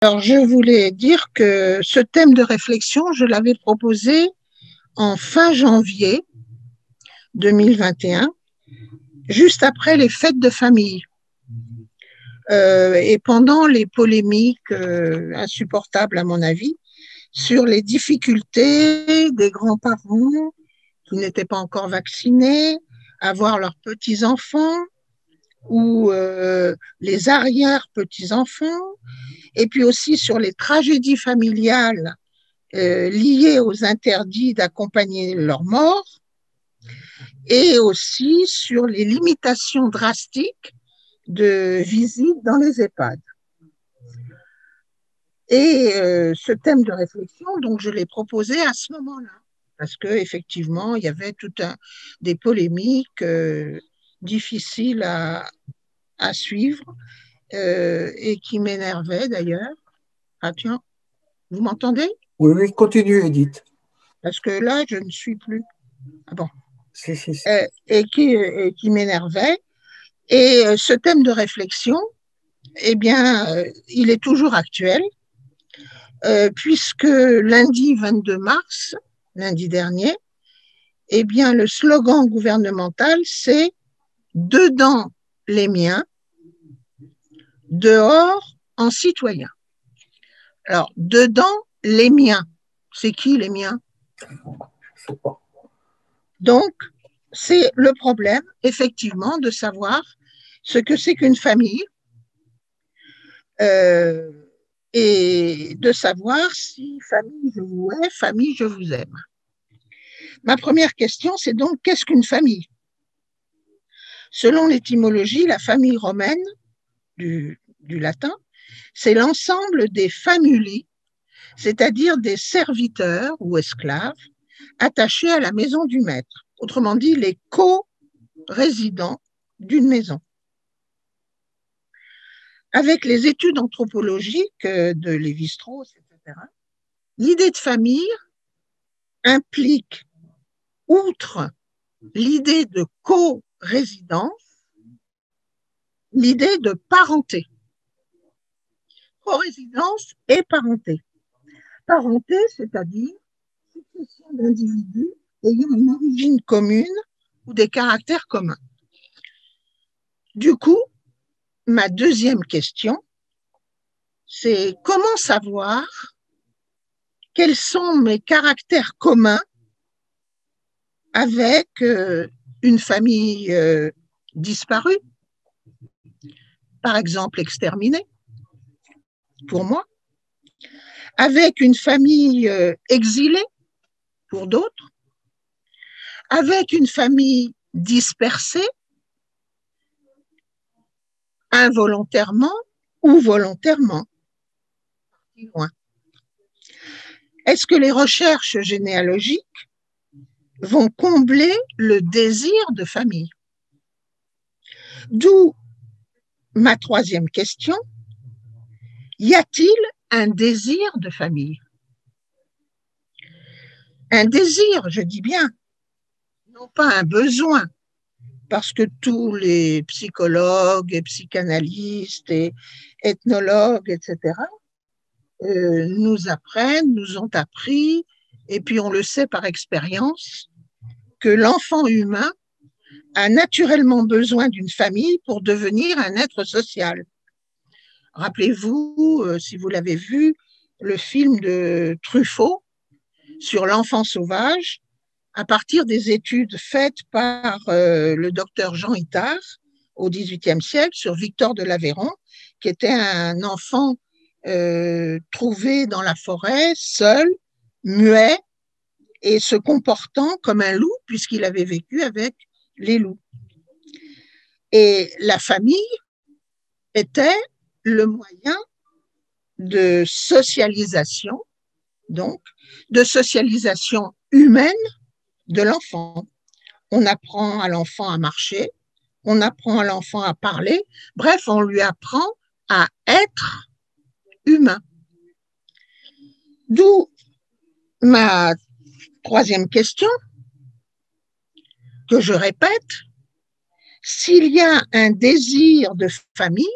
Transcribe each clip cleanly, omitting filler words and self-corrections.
Alors, je voulais dire que ce thème de réflexion, je l'avais proposé en fin janvier 2021, juste après les fêtes de famille et pendant les polémiques insupportables, à mon avis, sur les difficultés des grands-parents qui n'étaient pas encore vaccinés à voir leurs petits-enfants ou les arrière-petits-enfants, et puis aussi sur les tragédies familiales liées aux interdits d'accompagner leurs morts, et aussi sur les limitations drastiques de visite dans les EHPAD. Et ce thème de réflexion, donc je l'ai proposé à ce moment-là, parce qu'effectivement, il y avait des polémiques difficiles à suivre et qui m'énervaient d'ailleurs. Ah tiens, vous m'entendez? Oui, oui, continue, Edith. Parce que là, je ne suis plus. Ah bon. Si, si, si. Et qui m'énervait. Et ce thème de réflexion, eh bien, il est toujours actuel, puisque lundi 22 mars, lundi dernier, eh bien, le slogan gouvernemental, c'est « Dedans les miens, dehors en citoyen ». Alors, dedans les miens, c'est qui les miens? Je sais pas. Donc, c'est le problème, effectivement, de savoir ce que c'est qu'une famille euh, et de savoir si famille je vous hais, famille je vous aime. Ma première question, c'est donc qu'est-ce qu'une famille? Selon l'étymologie, la famille romaine du latin, c'est l'ensemble des famuli, c'est-à-dire des serviteurs ou esclaves attachés à la maison du maître, autrement dit les co-résidents d'une maison. Avec les études anthropologiques de Lévi-Strauss, etc., l'idée de famille implique, outre l'idée de co-résidence, l'idée de parenté. Co-résidence et parenté. Parenté, c'est-à-dire succession d'individus ayant une origine commune ou des caractères communs. Du coup, ma deuxième question, c'est comment savoir quels sont mes caractères communs avec une famille disparue, par exemple exterminée, pour moi, avec une famille exilée, pour d'autres, avec une famille dispersée, involontairement ou volontairement. Est-ce que les recherches généalogiques vont combler le désir de famille? D'où ma troisième question, y a-t-il un désir de famille? Un désir, je dis bien, non pas un besoin, parce que tous les psychologues et psychanalystes et ethnologues, etc., nous apprennent, nous ont appris, et puis on le sait par expérience, que l'enfant humain a naturellement besoin d'une famille pour devenir un être social. Rappelez-vous, si vous l'avez vu, le film de Truffaut sur l'enfant sauvage, à partir des études faites par le docteur Jean Itard au XVIIIe siècle sur Victor de l'Aveyron, qui était un enfant trouvé dans la forêt, seul, muet, et se comportant comme un loup, puisqu'il avait vécu avec les loups. Et la famille était le moyen de socialisation, donc de socialisation humaine de l'enfant. On apprend à l'enfant à marcher, on apprend à l'enfant à parler, bref, on lui apprend à être humain. D'où ma troisième question, que je répète, s'il y a un désir de famille,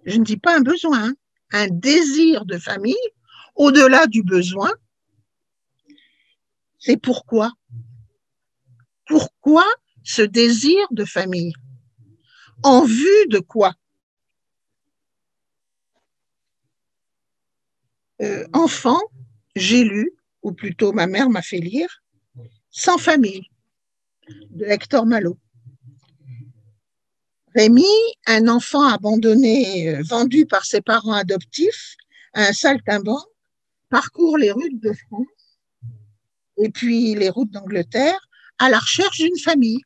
je ne dis pas un besoin, un désir de famille au-delà du besoin. C'est pourquoi. Pourquoi ce désir de famille? En vue de quoi? Enfant, j'ai lu, ou plutôt ma mère m'a fait lire, Sans famille, de Hector Malot. Rémi, un enfant abandonné, vendu par ses parents adoptifs, un saltimbanque, parcourt les routes de France et puis les routes d'Angleterre à la recherche d'une famille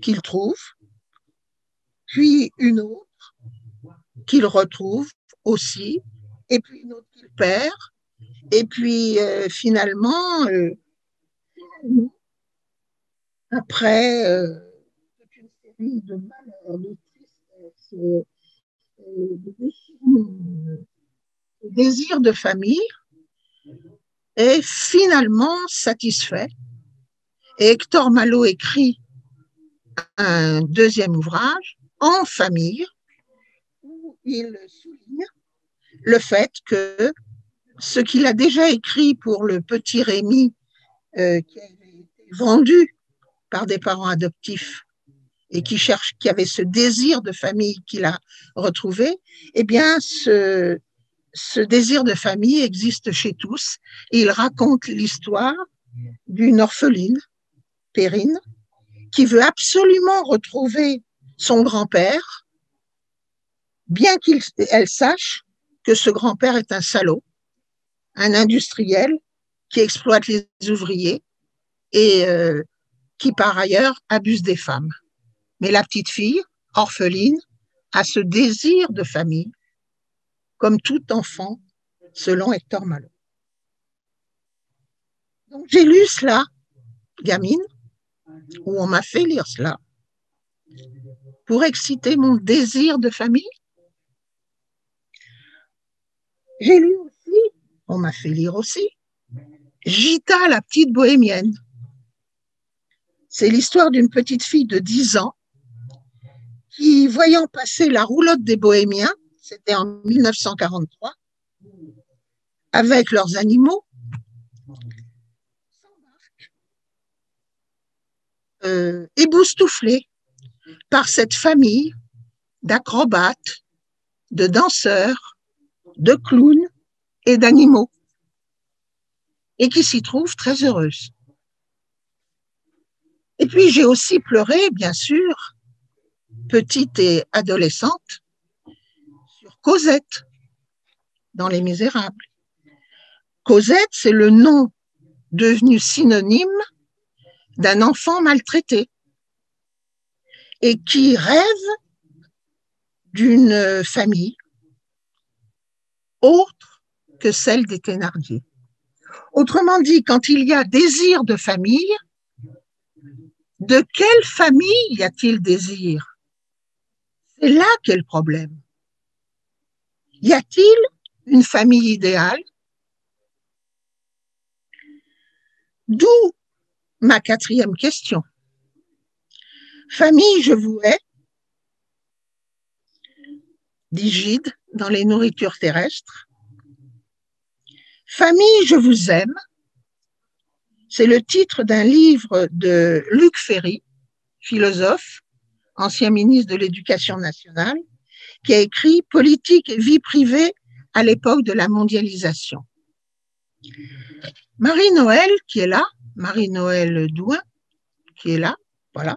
qu'il trouve, puis une autre qu'il retrouve aussi, et puis une autre qu'il perd, et puis finalement, après toute une série de malheurs, de tristesse, de désir de famille, est finalement satisfait. Et Hector Malot écrit un deuxième ouvrage, En famille, où il souligne le fait que ce qu'il a déjà écrit pour le petit Rémi, qui avait été vendu par des parents adoptifs et qui avait ce désir de famille qu'il a retrouvé, eh bien, ce désir de famille existe chez tous. Et il raconte l'histoire d'une orpheline, Perrine, qui veut absolument retrouver son grand-père, bien qu'elle sache que ce grand-père est un salaud, un industriel qui exploite les ouvriers et qui, par ailleurs, abuse des femmes. Mais la petite fille, orpheline, a ce désir de famille, comme tout enfant, selon Hector Malot. Donc, j'ai lu cela, gamine, ou on m'a fait lire cela, pour exciter mon désir de famille. J'ai lu aussi, on m'a fait lire aussi, Gita, la petite bohémienne. C'est l'histoire d'une petite fille de 10 ans qui, voyant passer la roulotte des bohémiens, c'était en 1943, avec leurs animaux, éboustouflée par cette famille d'acrobates, de danseurs, de clowns et d'animaux, et qui s'y trouve très heureuse. Et puis j'ai aussi pleuré, bien sûr, petite et adolescente, sur Cosette, dans Les Misérables. Cosette, c'est le nom devenu synonyme d'un enfant maltraité et qui rêve d'une famille autre que celle des Thénardier. Autrement dit, quand il y a désir de famille, de quelle famille y a-t-il désir? C'est là qu'est le problème. Y a-t-il une famille idéale? D'où ma quatrième question. Famille, je vous hais, dit Gide dans Les nourritures terrestres. Famille, je vous aime, c'est le titre d'un livre de Luc Ferry, philosophe, ancien ministre de l'Éducation nationale, qui a écrit Politique et vie privée à l'époque de la mondialisation. Marie-Noël, qui est là, Marie-Noël Douin, qui est là, voilà,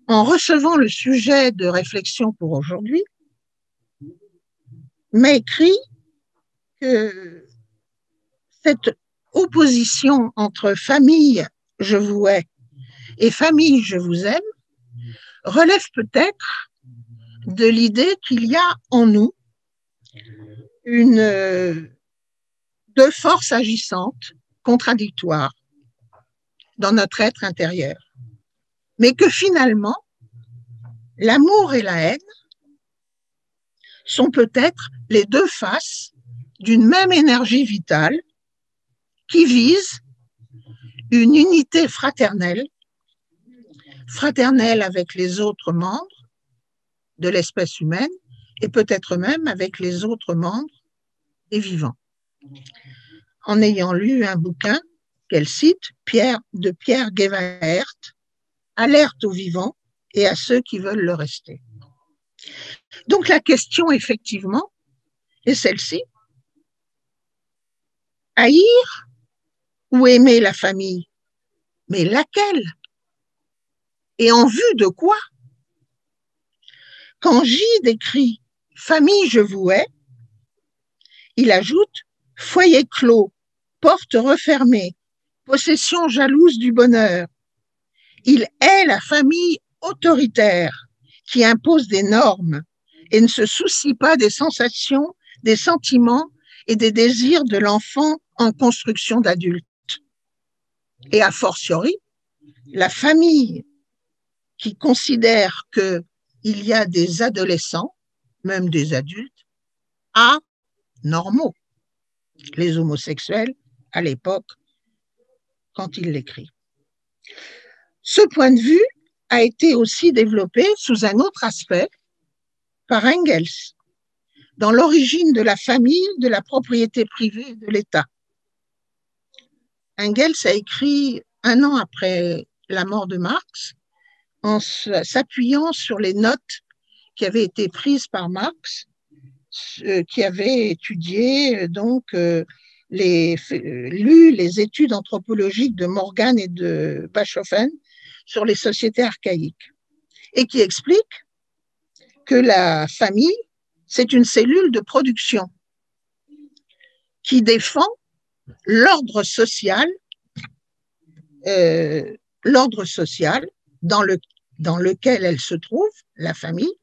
en recevant le sujet de réflexion pour aujourd'hui, m'a écrit que cette opposition entre famille, je vous hais, et famille, je vous aime, relève peut-être de l'idée qu'il y a en nous deux forces agissantes, contradictoires, dans notre être intérieur. Mais que finalement, l'amour et la haine sont peut-être les deux faces d'une même énergie vitale qui vise une unité fraternelle avec les autres membres de l'espèce humaine, et peut-être même avec les autres membres des vivants. En ayant lu un bouquin qu'elle cite, de Pierre Gevaert, Alerte aux vivants et à ceux qui veulent le rester. Donc la question, effectivement, est celle-ci. Haïr ou aimer la famille? Mais laquelle? Et en vue de quoi? Quand Gide écrit « Famille, je vous hais », il ajoute « Foyer clos, porte refermée, possession jalouse du bonheur ». Il hait la famille autoritaire qui impose des normes et ne se soucie pas des sensations, des sentiments et des désirs de l'enfant en construction d'adulte. Et a fortiori, la famille qui considère qu'il y a des adolescents, même des adultes, anormaux, les homosexuels à l'époque, quand il l'écrit. Ce point de vue a été aussi développé sous un autre aspect par Engels, dans l'origine de la famille, de la propriété privée et de l'État. Engels a écrit 1 an après la mort de Marx, en s'appuyant sur les notes qui avaient été prises par Marx, qui avait étudié lu les études anthropologiques de Morgan et de Bachofen sur les sociétés archaïques, et qui explique que la famille, c'est une cellule de production qui défend l'ordre social dans lequel elle se trouve, la famille,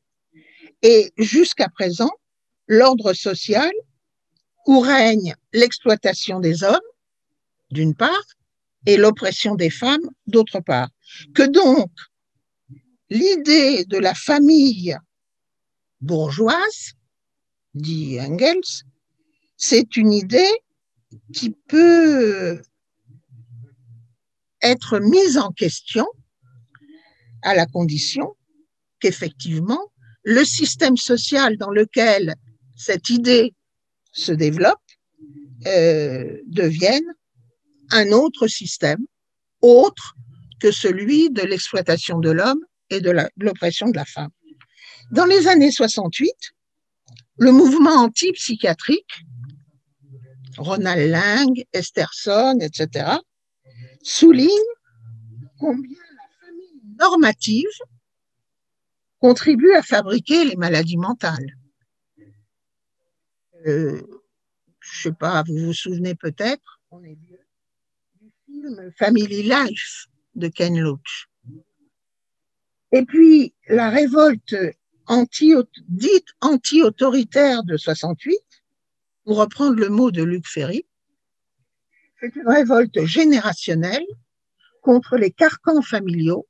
et jusqu'à présent, l'ordre social où règne l'exploitation des hommes, d'une part, et l'oppression des femmes, d'autre part. Que donc, l'idée de la famille bourgeoise, dit Engels, c'est une idée qui peut être mise en question à la condition qu'effectivement, le système social dans lequel cette idée se développe devienne un autre système, autre que celui de l'exploitation de l'homme et de l'oppression de la femme. Dans les années 68, le mouvement anti-psychiatrique, Ronald Lang, Esterson, etc., souligne combien la famille normative contribue à fabriquer les maladies mentales. Je ne sais pas, vous vous souvenez peut-être, on est vieux, du film Family Life de Ken Loach. Et puis, la révolte dite anti-autoritaire de 68, pour reprendre le mot de Luc Ferry, c'est une révolte générationnelle contre les carcans familiaux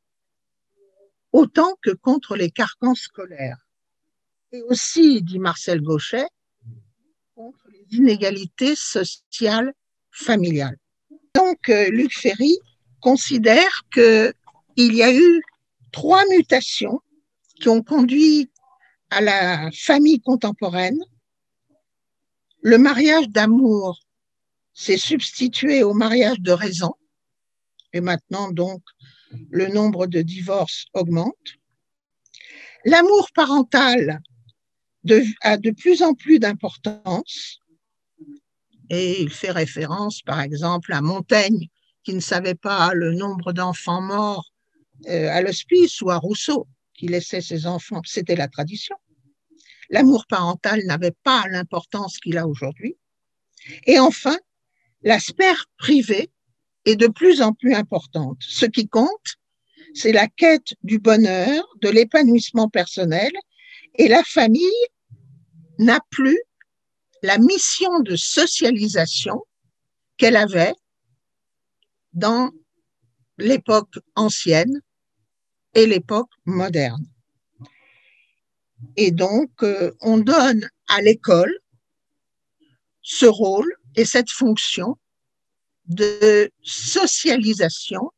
autant que contre les carcans scolaires. Et aussi, dit Marcel Gauchet, contre les inégalités sociales familiales. Donc, Luc Ferry considère qu'il y a eu 3 mutations qui ont conduit à la famille contemporaine. Le mariage d'amour s'est substitué au mariage de raison, et maintenant, donc, le nombre de divorces augmente. L'amour parental a de plus en plus d'importance, et il fait référence, par exemple, à Montaigne, qui ne savait pas le nombre d'enfants morts à l'hospice, ou à Rousseau, qui laissait ses enfants. C'était la tradition. L'amour parental n'avait pas l'importance qu'il a aujourd'hui. Et enfin, la sphère privée est de plus en plus importante. Ce qui compte, c'est la quête du bonheur, de l'épanouissement personnel, et la famille n'a plus la mission de socialisation qu'elle avait dans l'époque ancienne et l'époque moderne. Et donc, on donne à l'école ce rôle et cette fonction de socialisation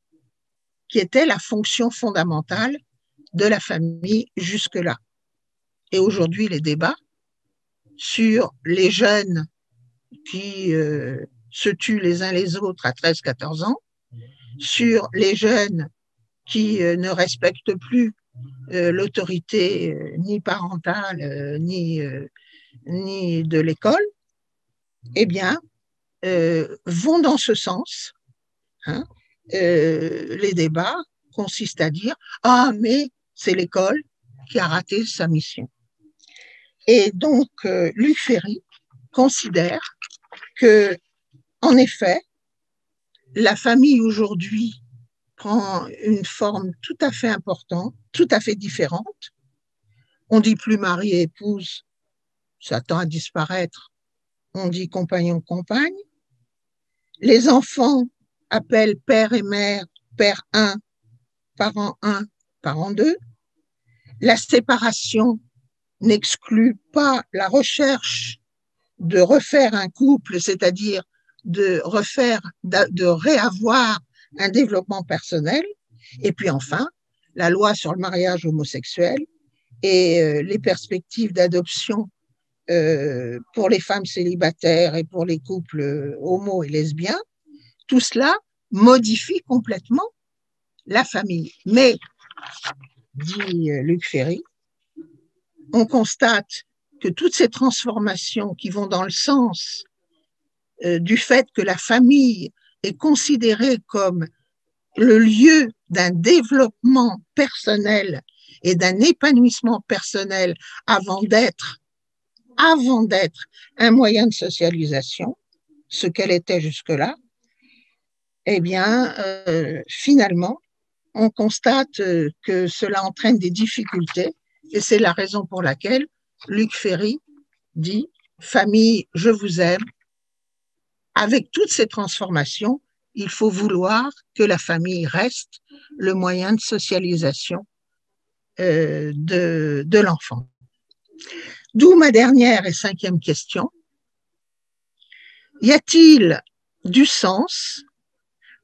qui était la fonction fondamentale de la famille jusque-là. et aujourd'hui les débats sur les jeunes qui se tuent les uns les autres à 13-14 ans, sur les jeunes qui ne respectent plus l'autorité ni parentale ni de l'école, eh bien, vont dans ce sens. Hein. Les débats consistent à dire « Ah, mais c'est l'école qui a raté sa mission ». Et donc, Luc Ferry considère que, en effet, la famille aujourd'hui prend une forme tout à fait importante, tout à fait différente. On dit plus mari et épouse, ça tend à disparaître. On dit compagnon-compagne. Les enfants appellent père et mère, père 1, parent 1, parent 2. La séparation n'exclut pas la recherche de refaire un couple, c'est-à-dire de réavoir un développement personnel. Et puis enfin, la loi sur le mariage homosexuel et les perspectives d'adoption pour les femmes célibataires et pour les couples homo et lesbiens, tout cela modifie complètement la famille. Mais, dit Luc Ferry, on constate que toutes ces transformations qui vont dans le sens du fait que la famille est considérée comme le lieu d'un développement personnel et d'un épanouissement personnel avant d'être un moyen de socialisation, ce qu'elle était jusque-là, eh bien, finalement, on constate que cela entraîne des difficultés et c'est la raison pour laquelle Luc Ferry dit « Famille, je vous aime ». Avec toutes ces transformations, il faut vouloir que la famille reste le moyen de socialisation de l'enfant. D'où ma dernière et 5e question. Y a-t-il du sens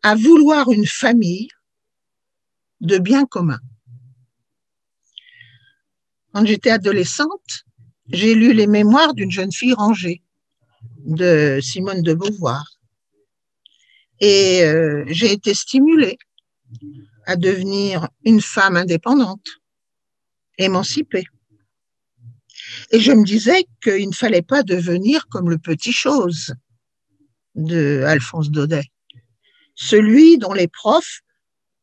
à vouloir une famille de bien commun? Quand j'étais adolescente, j'ai lu les mémoires d'une jeune fille rangée de Simone de Beauvoir. Et j'ai été stimulée à devenir une femme indépendante, émancipée. Et je me disais qu'il ne fallait pas devenir comme le petit chose de Alphonse Daudet, celui dont les profs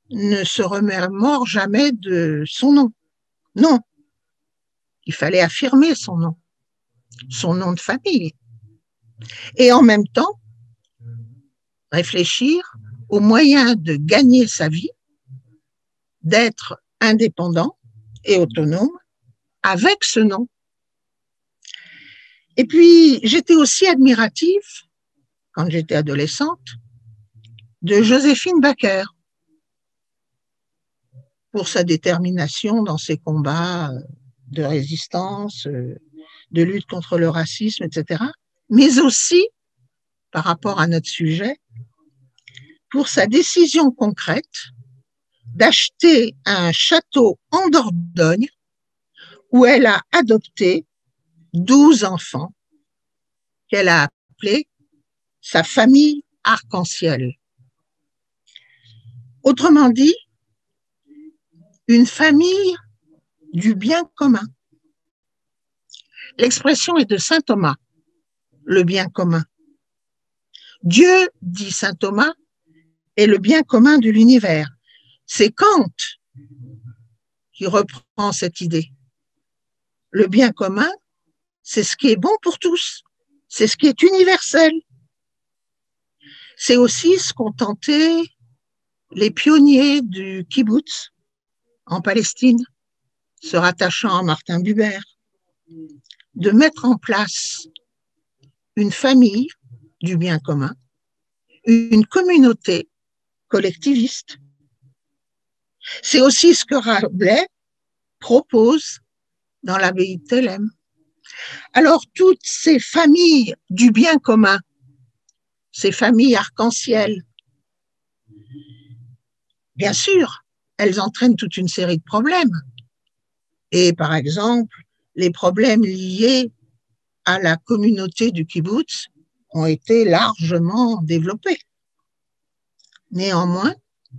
ne se remémorent jamais de son nom. Non, il fallait affirmer son nom de famille. Et en même temps, réfléchir aux moyens de gagner sa vie, d'être indépendant et autonome avec ce nom. Et puis, j'étais aussi admirative, quand j'étais adolescente, de Joséphine Baker pour sa détermination dans ses combats de résistance, de lutte contre le racisme, etc. Mais aussi, par rapport à notre sujet, pour sa décision concrète d'acheter un château en Dordogne où elle a adopté 12 enfants qu'elle a appelés sa famille arc-en-ciel. Autrement dit, une famille du bien commun. L'expression est de saint Thomas, le bien commun. Dieu, dit saint Thomas, est le bien commun de l'univers. C'est Kant qui reprend cette idée. Le bien commun, c'est ce qui est bon pour tous, c'est ce qui est universel. C'est aussi ce qu'ont tenté les pionniers du kibbutz en Palestine, se rattachant à Martin Buber, de mettre en place une famille du bien commun, une communauté collectiviste. C'est aussi ce que Rabelais propose dans l'abbaye de Thélème. Alors, toutes ces familles du bien commun, ces familles arc-en-ciel, bien sûr, elles entraînent toute une série de problèmes. Et par exemple, les problèmes liés à la communauté du kibbutz ont été largement développés. Néanmoins,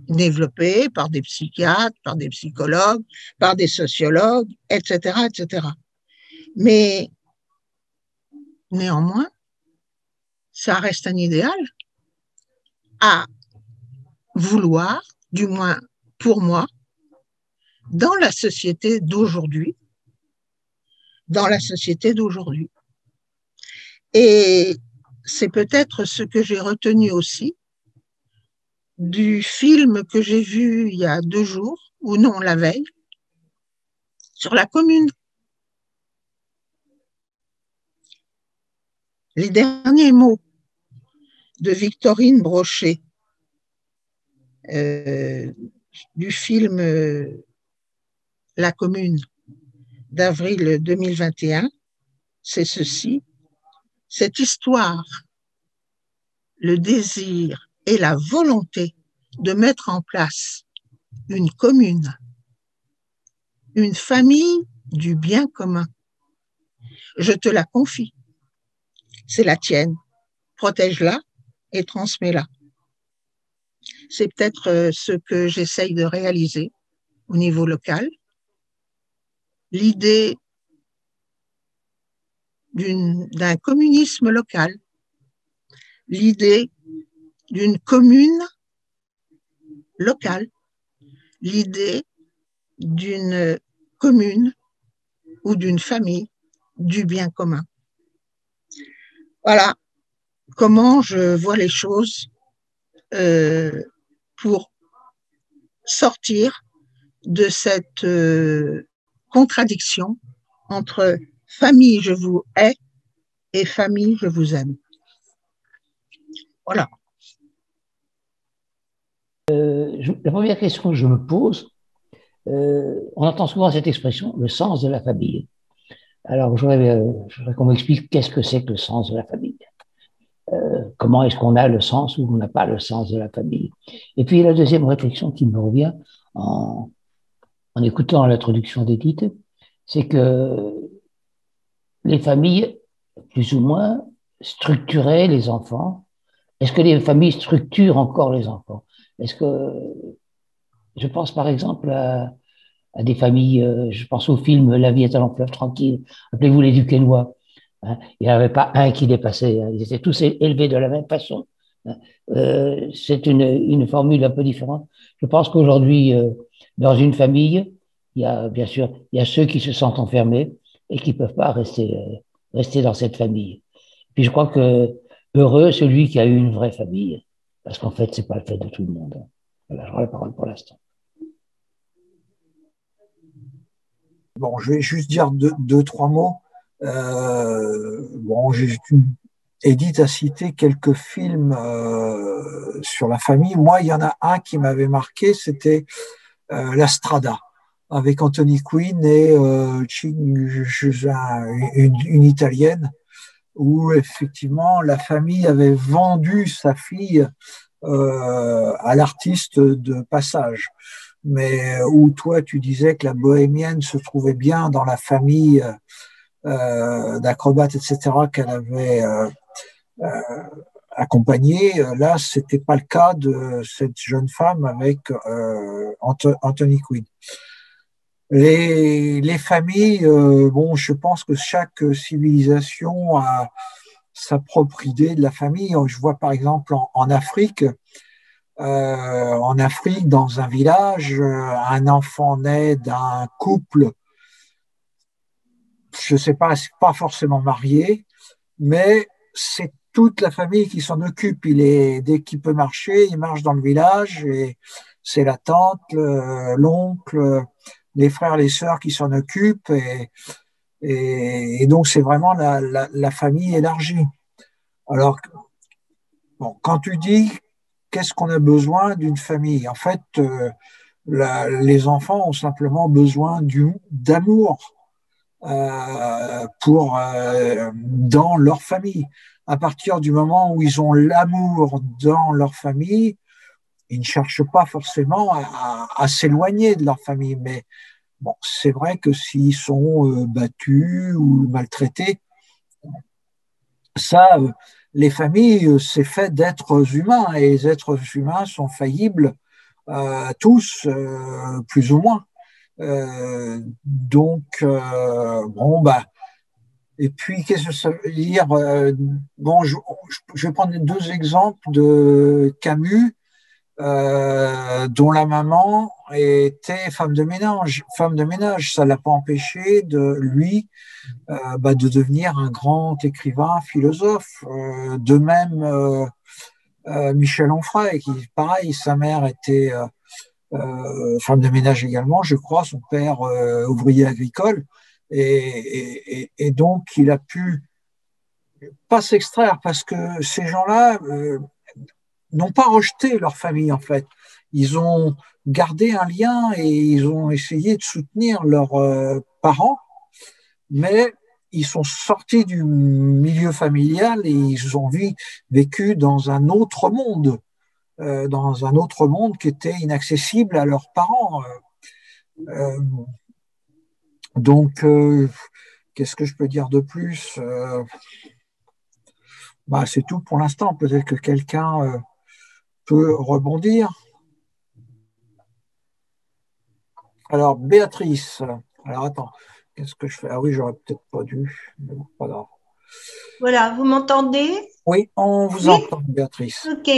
développés par des psychiatres, par des psychologues, par des sociologues, etc., etc. Mais néanmoins, ça reste un idéal à vouloir, du moins pour moi, dans la société d'aujourd'hui, Et c'est peut-être ce que j'ai retenu aussi du film que j'ai vu il y a 2 jours, ou non, la veille, sur la commune. Les derniers mots de Victorine Brochet du film La commune d'avril 2021, c'est ceci: cette histoire, le désir et la volonté de mettre en place une commune, une famille du bien commun. Je te la confie, c'est la tienne, protège-la et transmets-la. C'est peut-être ce que j'essaye de réaliser au niveau local. L'idée d'un communisme local, l'idée d'une commune locale, l'idée d'une commune ou d'une famille du bien commun. Voilà comment je vois les choses pour sortir de cette contradiction entre famille, je vous hais et famille, je vous aime. Voilà. La première question que je me pose, on entend souvent cette expression, le sens de la famille. Alors, je voudrais qu'on m'explique qu'est-ce que c'est que le sens de la famille. Comment est-ce qu'on a le sens ou on n'a pas le sens de la famille. Et puis, la deuxième réflexion qui me revient en écoutant l'introduction d'Edith, c'est que les familles, plus ou moins, structuraient les enfants. Est-ce que les familles structurent encore les enfants? Est-ce que, je pense par exemple à des familles, je pense au film La vie est un long fleuve tranquille, appelez-vous les Duquesnois. Hein, il n'y avait pas un qui dépassait, hein, ils étaient tous élevés de la même façon. Hein. C'est une formule un peu différente. Je pense qu'aujourd'hui, dans une famille, il y a bien sûr, il y a ceux qui se sentent enfermés et qui ne peuvent pas rester dans cette famille. Puis je crois que heureux celui qui a eu une vraie famille, parce qu'en fait, c'est pas le fait de tout le monde. Voilà, je rends la parole pour l'instant. Bon, je vais juste dire deux, trois mots. Bon, Edith a cité quelques films sur la famille. Moi, il y en a un qui m'avait marqué, c'était La Strada, avec Anthony Quinn et une Italienne, où effectivement la famille avait vendu sa fille à l'artiste de passage. Mais où toi tu disais que la bohémienne se trouvait bien dans la famille d'acrobates, etc., qu'elle avait accompagné. Là, c'était pas le cas de cette jeune femme avec Anthony Quinn. Les familles, bon, je pense que chaque civilisation a sa propre idée de la famille. Je vois par exemple en Afrique, dans un village, un enfant naît d'un couple, je sais pas, c'est pas forcément marié, mais c'est toute la famille qui s'en occupe. Dès qu'il peut marcher, il marche dans le village et c'est la tante, l'oncle, les frères, les sœurs qui s'en occupent et donc c'est vraiment la famille élargie. Alors, bon, quand tu dis qu'est-ce qu'on a besoin d'une famille, en fait, les enfants ont simplement besoin d'amour dans leur famille. À partir du moment où ils ont l'amour dans leur famille, ils ne cherchent pas forcément à s'éloigner de leur famille, Bon, c'est vrai que s'ils sont battus ou maltraités, ça, les familles, c'est fait d'êtres humains et les êtres humains sont faillibles tous, plus ou moins. Bon, bah, et puis, qu'est-ce que ça veut dire? Bon, je vais prendre deux exemples de Camus, dont la maman était femme de ménage. Femme de ménage, ça l'a pas empêché de lui de devenir un grand écrivain, philosophe. De même, Michel Onfray, qui, pareil, sa mère était femme de ménage également, je crois, son père ouvrier agricole, et donc il a pu pas s'extraire parce que ces gens-là n'ont pas rejeté leur famille en fait. Ils ont gardé un lien et ils ont essayé de soutenir leurs parents, mais ils sont sortis du milieu familial et ils ont vécu dans un autre monde, qui était inaccessible à leurs parents. Euh, Qu'est-ce que je peux dire de plus? C'est tout pour l'instant. Peut-être que quelqu'un peut rebondir. Alors, Béatrice. Alors, attends. Qu'est-ce que je fais? Ah oui, j'aurais peut-être pas dû. Mais bon, pas grave. Voilà, vous m'entendez? Oui, on vous entend, Béatrice. Ok.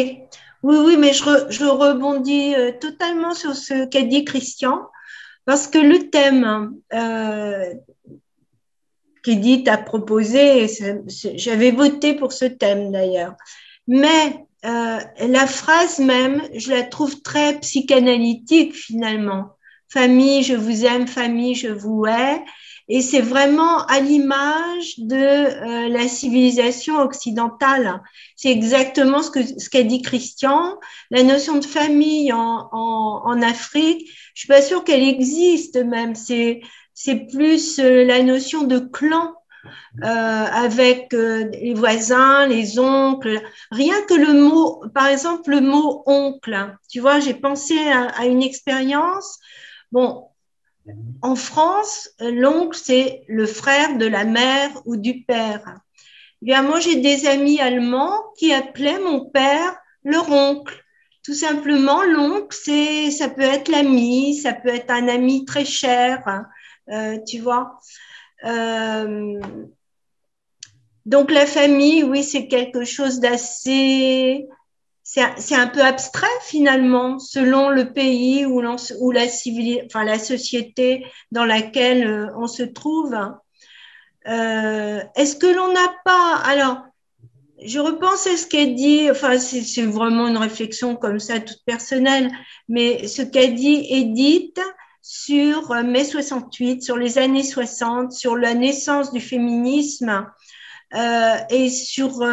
Oui, mais je rebondis totalement sur ce qu'a dit Christian, parce que le thème qu'Edith a proposé, j'avais voté pour ce thème d'ailleurs, mais la phrase même, je la trouve très psychanalytique finalement. Famille, je vous aime, famille, je vous hais. Et c'est vraiment à l'image de la civilisation occidentale. C'est exactement ce qu'a dit Christian. La notion de famille en Afrique, je suis pas sûre qu'elle existe même. C'est plus la notion de clan avec les voisins, les oncles. Rien que le mot, par exemple, le mot oncle. Tu vois, j'ai pensé à une expérience. Bon, en France, l'oncle, c'est le frère de la mère ou du père. Eh bien, moi, j'ai des amis allemands qui appelaient mon père leur oncle. Tout simplement, l'oncle, ça peut être l'ami, ça peut être un ami très cher, tu vois. Donc, la famille, oui, c'est quelque chose d'assez... C'est un peu abstrait finalement, selon le pays ou la la société dans laquelle on se trouve. Est-ce que l'on n'a pas... Alors, je repense à ce qu'a dit, enfin, c'est vraiment une réflexion comme ça, toute personnelle, mais ce qu'a dit Edith sur mai 68, sur les années 60, sur la naissance du féminisme et sur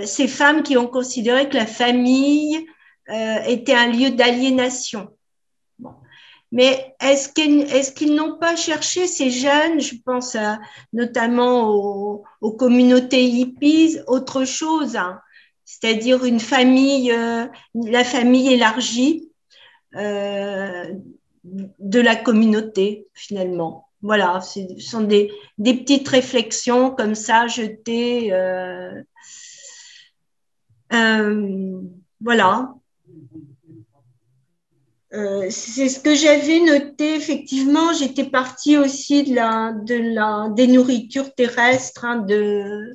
ces femmes qui ont considéré que la famille était un lieu d'aliénation. Bon. Mais est-ce qu'ils n'ont pas cherché, ces jeunes, je pense notamment aux communautés hippies, autre chose, hein, c'est-à-dire une famille, la famille élargie de la communauté, finalement. Voilà, ce sont des petites réflexions comme ça, jetées. Voilà. C'est ce que j'avais noté. Effectivement, j'étais partie aussi des nourritures terrestres de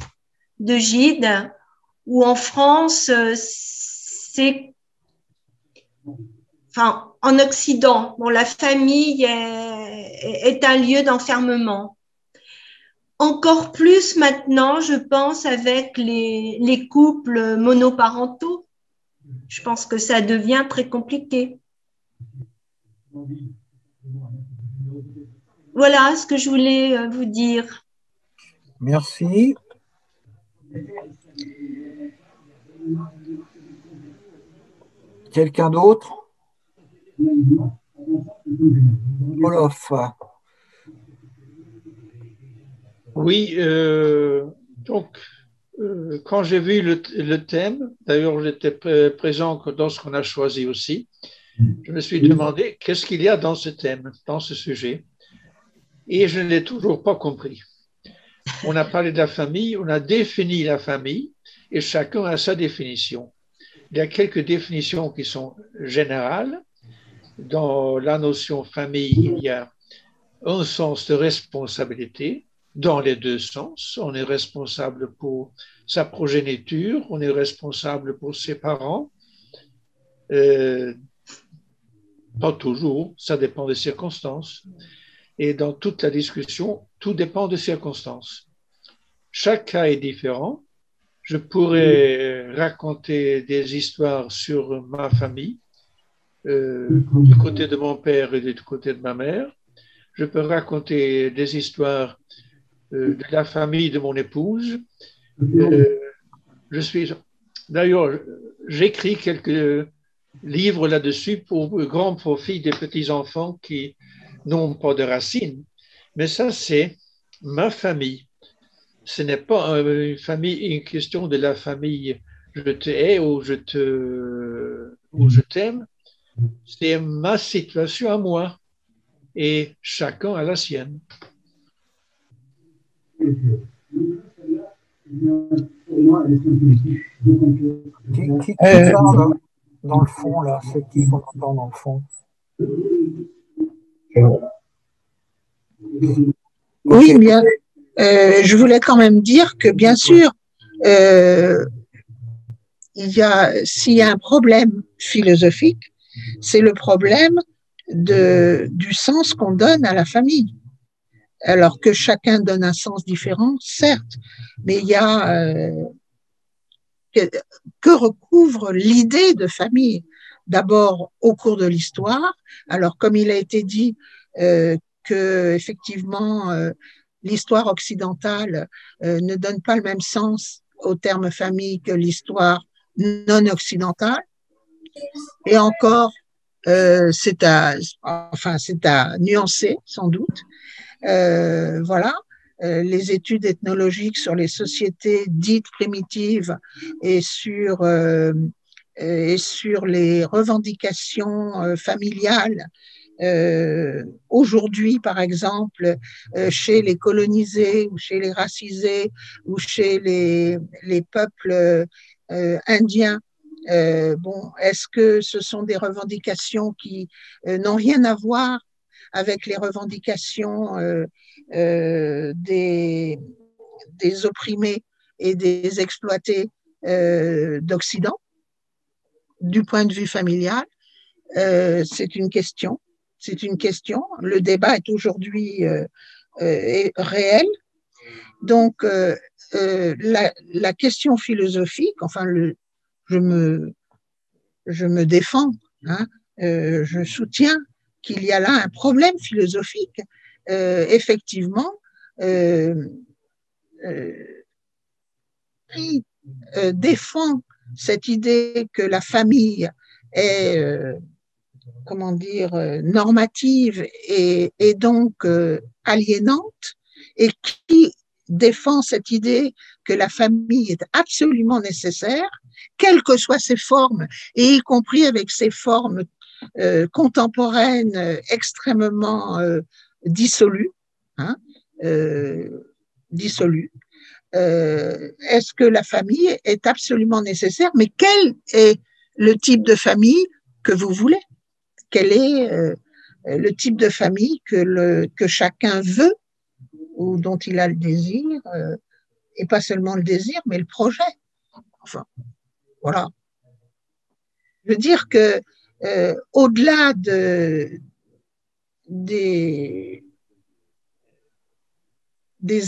Gide, où en France, en Occident, bon, la famille est un lieu d'enfermement. Encore plus maintenant, je pense, avec les couples monoparentaux. Je pense que ça devient très compliqué. Voilà ce que je voulais vous dire. Merci. Quelqu'un d'autre? Olof. Oui, quand j'ai vu le thème, d'ailleurs j'étais présent dans ce qu'on a choisi aussi, je me suis demandé qu'est-ce qu'il y a dans ce thème, dans ce sujet, et je ne l'ai toujours pas compris. On a parlé de la famille, on a défini la famille, et chacun a sa définition. Il y a quelques définitions qui sont générales. Dans la notion famille, il y a un sens de responsabilité, dans les deux sens. On est responsable pour sa progéniture, on est responsable pour ses parents. Pas toujours, ça dépend des circonstances. Et dans toute la discussion, tout dépend des circonstances. Chaque cas est différent. Je pourrais raconter des histoires sur ma famille, du côté de mon père et du côté de ma mère. Je peux raconter des histoires de la famille de mon épouse. D'ailleurs, j'écris quelques livres là-dessus pour grand profit des petits-enfants qui n'ont pas de racines. Mais ça, c'est ma famille. Ce n'est pas une question de la famille je te hais ou je t'aime. C'est ma situation à moi et chacun a la sienne. Qui parle dans le fond, là? C'est qui qu'on entend dans le fond? Oui, bien. Je voulais quand même dire que, bien sûr, s'il y a un problème philosophique, c'est le problème du sens qu'on donne à la famille. Alors que chacun donne un sens différent, certes, mais il y a que recouvre l'idée de famille. D'abord, au cours de l'histoire, alors comme il a été dit que effectivement l'histoire occidentale ne donne pas le même sens au terme famille que l'histoire non occidentale, et encore c'est à nuancer sans doute. Voilà. Les études ethnologiques sur les sociétés dites primitives et sur les revendications familiales aujourd'hui, par exemple, chez les colonisés ou chez les racisés ou chez les peuples indiens. Est-ce que ce sont des revendications qui n'ont rien à voir avec les revendications des opprimés et des exploités d'Occident, du point de vue familial? C'est une question. C'est une question. Le débat est aujourd'hui réel. Donc, la question philosophique, enfin, je me défends, hein, je soutiens qu'il y a là un problème philosophique. Effectivement, qui défend cette idée que la famille est, normative et donc aliénante, et qui défend cette idée que la famille est absolument nécessaire, quelles que soient ses formes, et y compris avec ses formes contemporaines extrêmement dissolues, hein, dissolues. Est-ce que la famille est absolument nécessaire? Mais quel est le type de famille que vous voulez? Quel est le type de famille que chacun veut ou dont il a le désir, et pas seulement le désir, mais le projet? Enfin, voilà. Je veux dire que au-delà des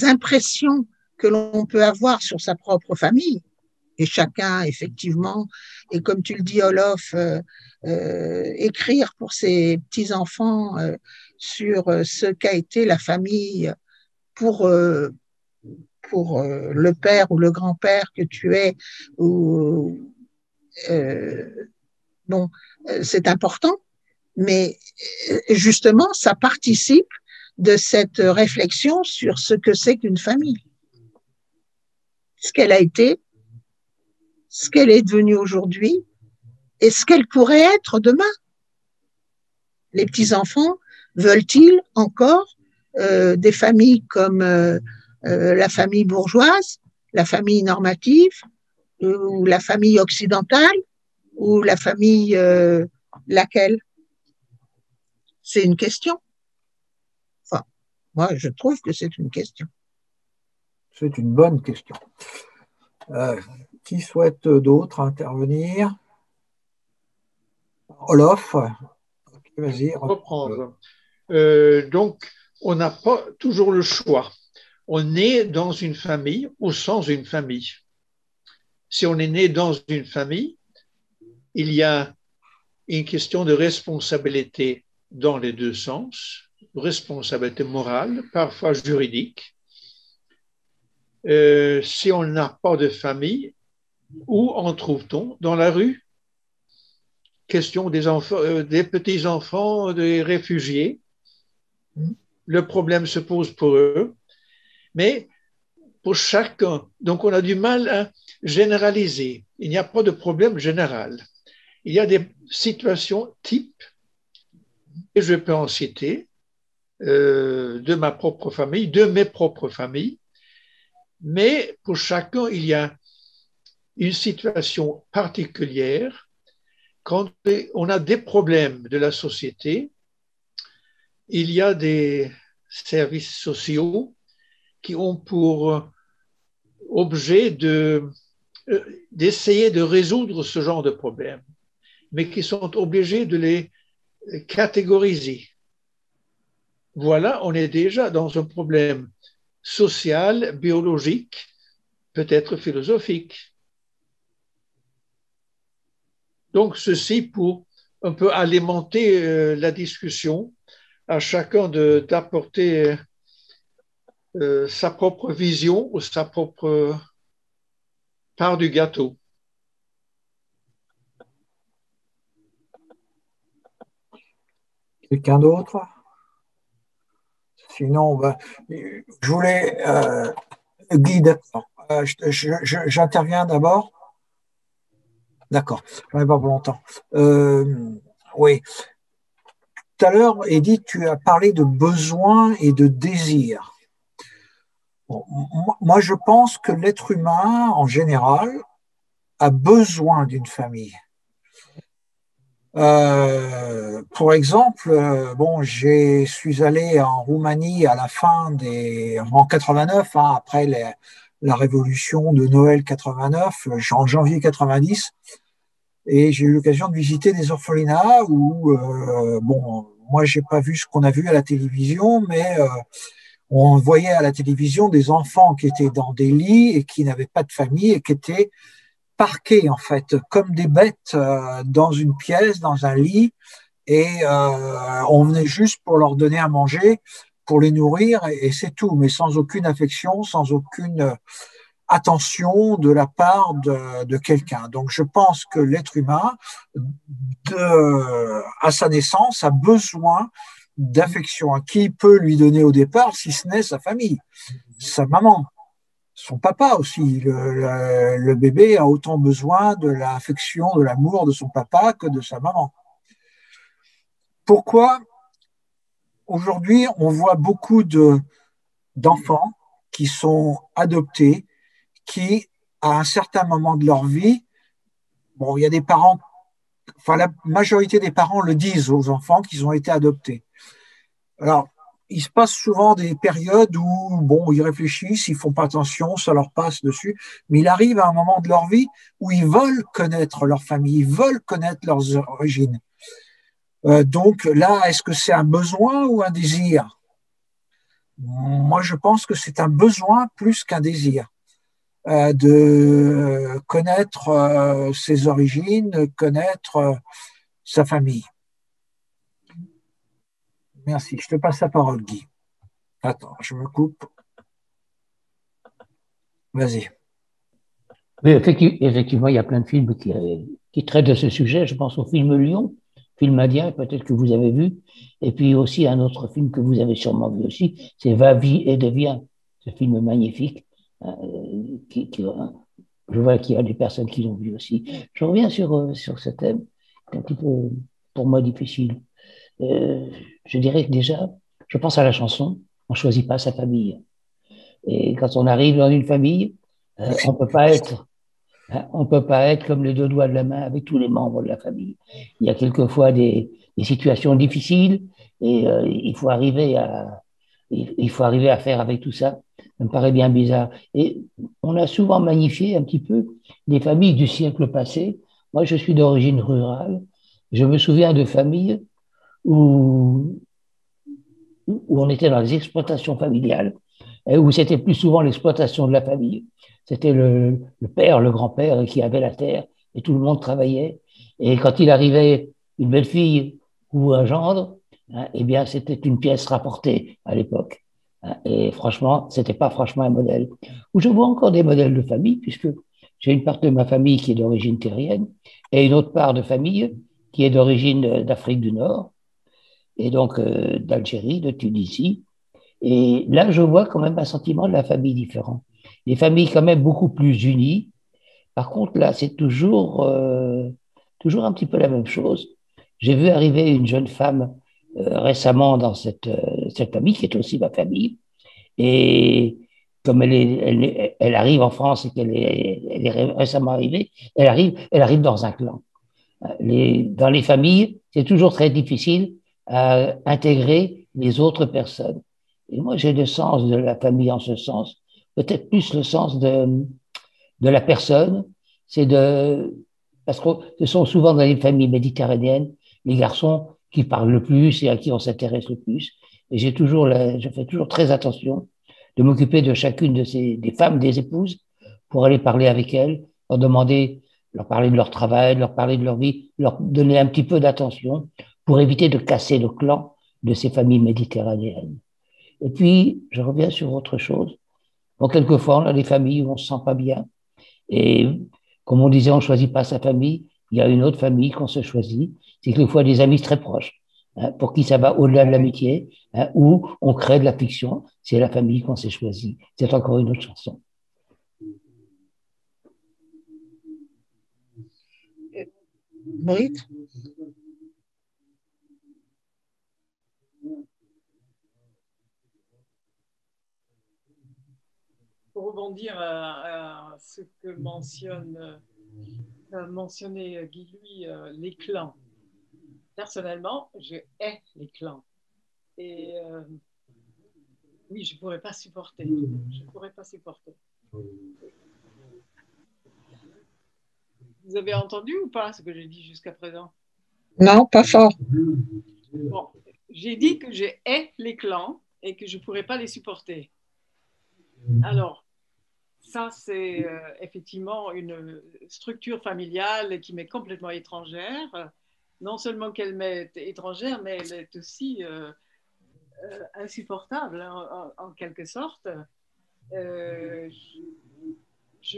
impressions que l'on peut avoir sur sa propre famille, et chacun, effectivement, et comme tu le dis, Olof, écrire pour ses petits-enfants sur ce qu'a été la famille pour le père ou le grand-père que tu es, c'est important, mais justement, ça participe de cette réflexion sur ce que c'est qu'une famille, ce qu'elle a été, ce qu'elle est devenue aujourd'hui et ce qu'elle pourrait être demain. Les petits-enfants veulent-ils encore des familles comme la famille bourgeoise, la famille normative, ou la famille occidentale, ou la famille laquelle? C'est une question. Enfin, moi, je trouve que c'est une question. C'est une bonne question. Qui souhaite d'autres intervenir? Olof, vas-y. Reprendre. Donc, on n'a pas toujours le choix. On est dans une famille ou sans une famille. Si on est né dans une famille, il y a une question de responsabilité dans les deux sens, responsabilité morale, parfois juridique. Si on n'a pas de famille, où en trouve-t-on? Dans la rue? Question des enfants, des petits-enfants, des réfugiés. Le problème se pose pour eux, mais pour chacun. Donc, on a du mal à généraliser. Il n'y a pas de problème général. Il y a des situations types, et je peux en citer, de ma propre famille, de mes propres familles, mais pour chacun, il y a une situation particulière. Quand on a des problèmes de la société, il y a des services sociaux qui ont pour objet d'essayer de résoudre ce genre de problème, mais qui sont obligés de les catégoriser. Voilà, on est déjà dans un problème social, biologique, peut-être philosophique. Donc, ceci pour un peu alimenter la discussion, à chacun d'apporter sa propre vision ou sa propre part du gâteau. Quelqu'un d'autre? Sinon, je voulais... Guy, d'accord. J'interviens d'abord. D'accord, j'en ai pas pour longtemps. Oui. Tout à l'heure, Edith, tu as parlé de besoin et de désir. Bon, moi, je pense que l'être humain, en général, a besoin d'une famille. Pour exemple, bon, je suis allé en Roumanie à la fin en 89, hein, après la révolution de Noël 89, en janvier 90, et j'ai eu l'occasion de visiter des orphelinats où, bon, moi, j'ai pas vu ce qu'on a vu à la télévision, mais on voyait à la télévision des enfants qui étaient dans des lits et qui n'avaient pas de famille et qui étaient parqués, en fait, comme des bêtes dans une pièce, dans un lit, et on venait juste pour leur donner à manger, pour les nourrir, et c'est tout, mais sans aucune affection, sans aucune attention de la part de quelqu'un. Donc je pense que l'être humain, à sa naissance, a besoin d'affection. Qui peut lui donner au départ, si ce n'est sa famille, sa maman, son papa aussi. Le bébé a autant besoin de l'affection, de l'amour de son papa que de sa maman. Pourquoi aujourd'hui on voit beaucoup d'enfants qui sont adoptés, qui, à un certain moment de leur vie, bon, il y a des parents, enfin la majorité des parents le disent aux enfants qu'ils ont été adoptés. Alors, il se passe souvent des périodes où, bon, ils réfléchissent, ils font pas attention, ça leur passe dessus, mais il arrive à un moment de leur vie où ils veulent connaître leur famille, ils veulent connaître leurs origines. Donc là, est-ce que c'est un besoin ou un désir? Moi, je pense que c'est un besoin plus qu'un désir. De connaître ses origines, connaître sa famille. Merci. Je te passe la parole, Guy. Attends, je me coupe. Vas-y. Oui, effectivement, il y a plein de films qui traitent de ce sujet. Je pense au film Lion, film indien, peut-être que vous avez vu. Et puis aussi un autre film que vous avez sûrement vu aussi, c'est Va, vie et deviens. Ce film magnifique. Je vois qu'il y a des personnes qui l'ont vu aussi. Je reviens sur ce thème, c'est un petit peu, pour moi, difficile. euh, je dirais que déjà, je pense à la chanson, on ne choisit pas sa famille. Et quand on arrive dans une famille, on peut pas être, hein, on peut pas être comme les deux doigts de la main avec tous les membres de la famille. Il y a quelquefois des situations difficiles et il faut arriver à faire avec tout ça. Ça me paraît bien bizarre. Et on a souvent magnifié un petit peu les familles du siècle passé. Moi, je suis d'origine rurale. Je me souviens de familles où, où on était dans les exploitations familiales, et où c'était plus souvent l'exploitation de la famille. C'était le père, le grand-père qui avait la terre, et tout le monde travaillait. Et quand il arrivait une belle-fille ou un gendre, hein, eh bien, c'était une pièce rapportée à l'époque. Hein, et franchement, c'était pas franchement un modèle. Où je vois encore des modèles de famille, puisque j'ai une part de ma famille qui est d'origine terrienne, et une autre part de famille qui est d'origine d'Afrique du Nord, et donc d'Algérie, de Tunisie. Et là, je vois quand même un sentiment de la famille différent. Les familles quand même beaucoup plus unies. Par contre, là, c'est toujours un petit peu la même chose. J'ai vu arriver une jeune femme récemment dans cette famille, qui est aussi ma famille. Et comme elle arrive en France et elle est récemment arrivée, elle arrive dans un clan. Dans les familles, c'est toujours très difficile à intégrer les autres personnes. Et moi, j'ai le sens de la famille en ce sens, peut-être plus le sens de la personne. C'est de, parce que ce sont souvent dans les familles méditerranéennes les garçons qui parlent le plus et à qui on s'intéresse le plus. Et je fais toujours très attention de m'occuper de chacune des femmes, des épouses, pour aller parler avec elles, leur demander, leur parler de leur travail, leur parler de leur vie, leur donner un petit peu d'attention pour éviter de casser le clan de ces familles méditerranéennes. Et puis, je reviens sur autre chose. Bon, quelquefois, on a des familles où on se sent pas bien. Et comme on disait, on ne choisit pas sa famille. Il y a une autre famille qu'on se choisit. C'est quelquefois des amis très proches, hein, pour qui ça va au-delà de l'amitié, hein, où on crée de la fiction. C'est la famille qu'on s'est choisie. C'est encore une autre chanson. Britt? Pour rebondir à ce que mentionnait Guy Louis, les clans. Personnellement, je hais les clans. Et oui, je ne pourrais pas supporter. Je ne pourrais pas supporter. Vous avez entendu ou pas ce que j'ai dit jusqu'à présent? Non, pas fort. Bon, j'ai dit que je hais les clans et que je ne pourrais pas les supporter. Alors, ça, c'est effectivement une structure familiale qui m'est complètement étrangère. Non seulement qu'elle m'est étrangère, mais elle est aussi insupportable, hein, en quelque sorte. Je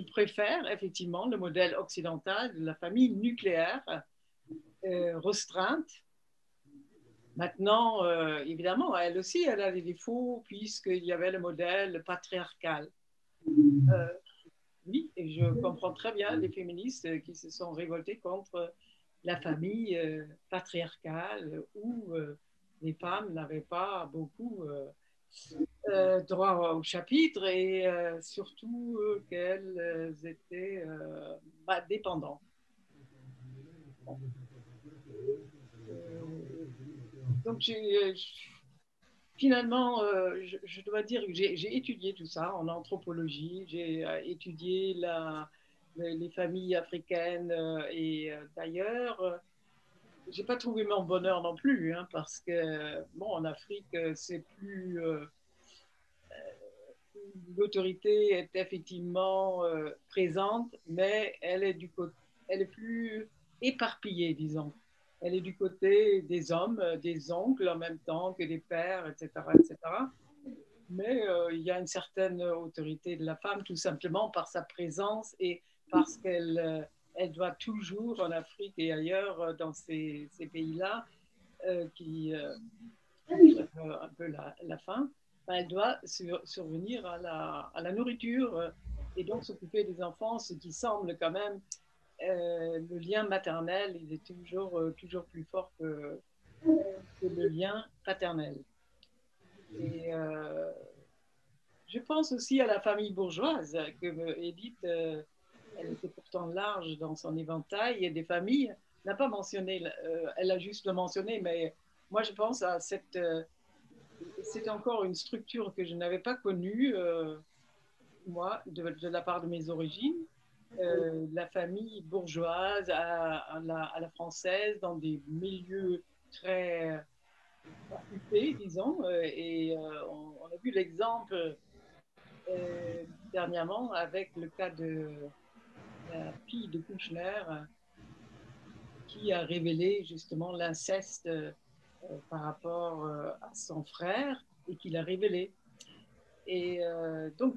préfère effectivement le modèle occidental de la famille nucléaire restreinte. Maintenant, évidemment, elle aussi, elle a des défauts puisqu'il y avait le modèle patriarcal. Oui, et je comprends très bien les féministes qui se sont révoltées contre la famille patriarcale où les femmes n'avaient pas beaucoup droit au chapitre et surtout qu'elles étaient dépendantes. Bon. Donc finalement, je dois dire que j'ai étudié tout ça en anthropologie, j'ai étudié les familles africaines et d'ailleurs, j'ai pas trouvé mon bonheur non plus, hein, parce que, bon, en Afrique, c'est plus... l'autorité est effectivement présente, mais elle est plus éparpillée, disons. Elle est du côté des hommes, des oncles en même temps que des pères, etc., etc. Mais il y a une certaine autorité de la femme, tout simplement par sa présence et parce qu'elle doit toujours, en Afrique et ailleurs, dans ces pays-là, qui un peu la faim, ben, elle doit survenir à la nourriture et donc s'occuper des enfants, ce qui semble quand même le lien maternel, il est toujours plus fort que le lien paternel. Et je pense aussi à la famille bourgeoise que Edith, elle était pourtant large dans son éventail et des familles, n'a pas mentionné, elle a juste le mentionné, mais moi je pense à cette, c'est encore une structure que je n'avais pas connue, moi, de la part de mes origines, la famille bourgeoise à la française, dans des milieux très huppés, disons, et on a vu l'exemple dernièrement avec le cas de la fille de Kouchner qui a révélé justement l'inceste par rapport à son frère et qui l'a révélé. Et donc,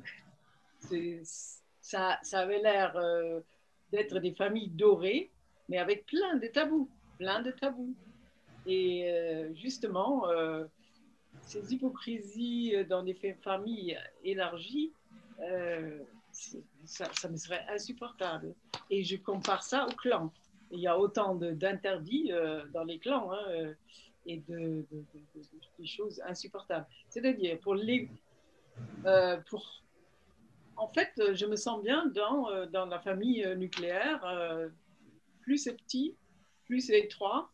ça avait l'air d'être des familles dorées, mais avec plein de tabous, plein de tabous. Et justement, ces hypocrisies dans des familles élargies, ça me serait insupportable. Et je compare ça au clan. Il y a autant d'interdits dans les clans et de choses insupportables. C'est-à-dire, en fait, je me sens bien dans la famille nucléaire. Plus c'est petit, plus c'est étroit,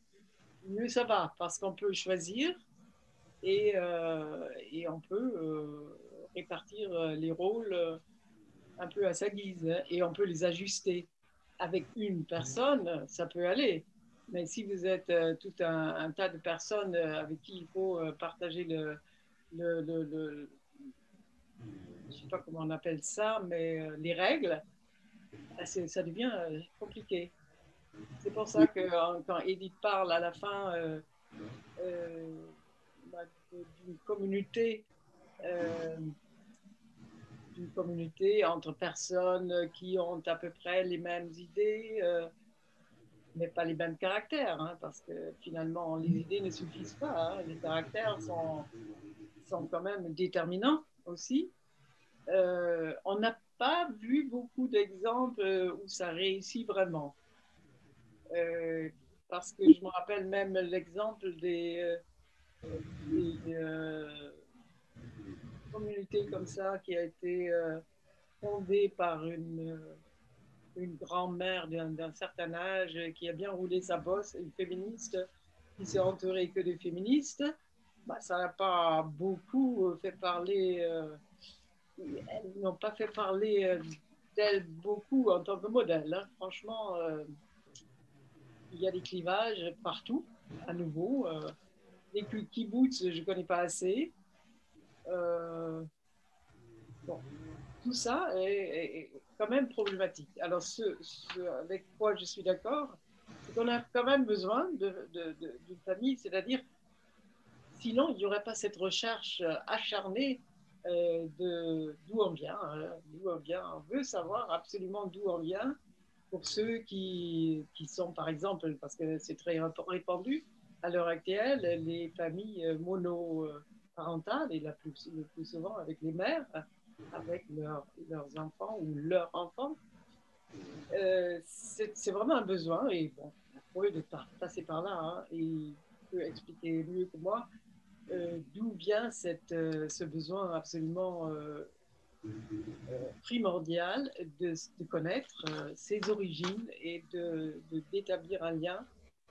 mieux ça va, parce qu'on peut choisir et on peut répartir les rôles un peu à sa guise, hein, et on peut les ajuster. Avec une personne, ça peut aller. Mais si vous êtes tout un tas de personnes avec qui il faut partager je ne sais pas comment on appelle ça, mais les règles, ça devient compliqué. C'est pour ça que quand Edith parle à la fin d'une communauté entre personnes qui ont à peu près les mêmes idées, mais pas les mêmes caractères, hein, parce que finalement, les idées ne suffisent pas. Hein, les caractères sont quand même déterminants aussi. On n'a pas vu beaucoup d'exemples où ça réussit vraiment. Parce que je me rappelle même l'exemple des communauté comme ça qui a été fondée par une grand-mère d'un certain âge qui a bien roulé sa bosse, une féministe qui s'est entourée que de féministes. Bah, ça n'a pas beaucoup fait parler, elles n'ont pas fait parler d'elles beaucoup en tant que modèle. Hein. Franchement, il y a des clivages partout, à nouveau. Les kibbutz, je ne connais pas assez. Bon, tout ça est quand même problématique. Alors, ce avec quoi je suis d'accord, c'est qu'on a quand même besoin d'une famille, c'est-à-dire, sinon, il n'y aurait pas cette recherche acharnée d'où on vient. Hein, d'où on vient. On veut savoir absolument d'où on vient pour ceux qui sont, par exemple, parce que c'est très répandu à l'heure actuelle, les familles monoparentales, et le plus souvent avec les mères, avec leurs enfants ou leurs enfants. C'est vraiment un besoin, et bon, Freud est passé par là, hein, et il peut expliquer mieux que moi d'où vient ce besoin absolument primordial de connaître ses origines et d'établir un lien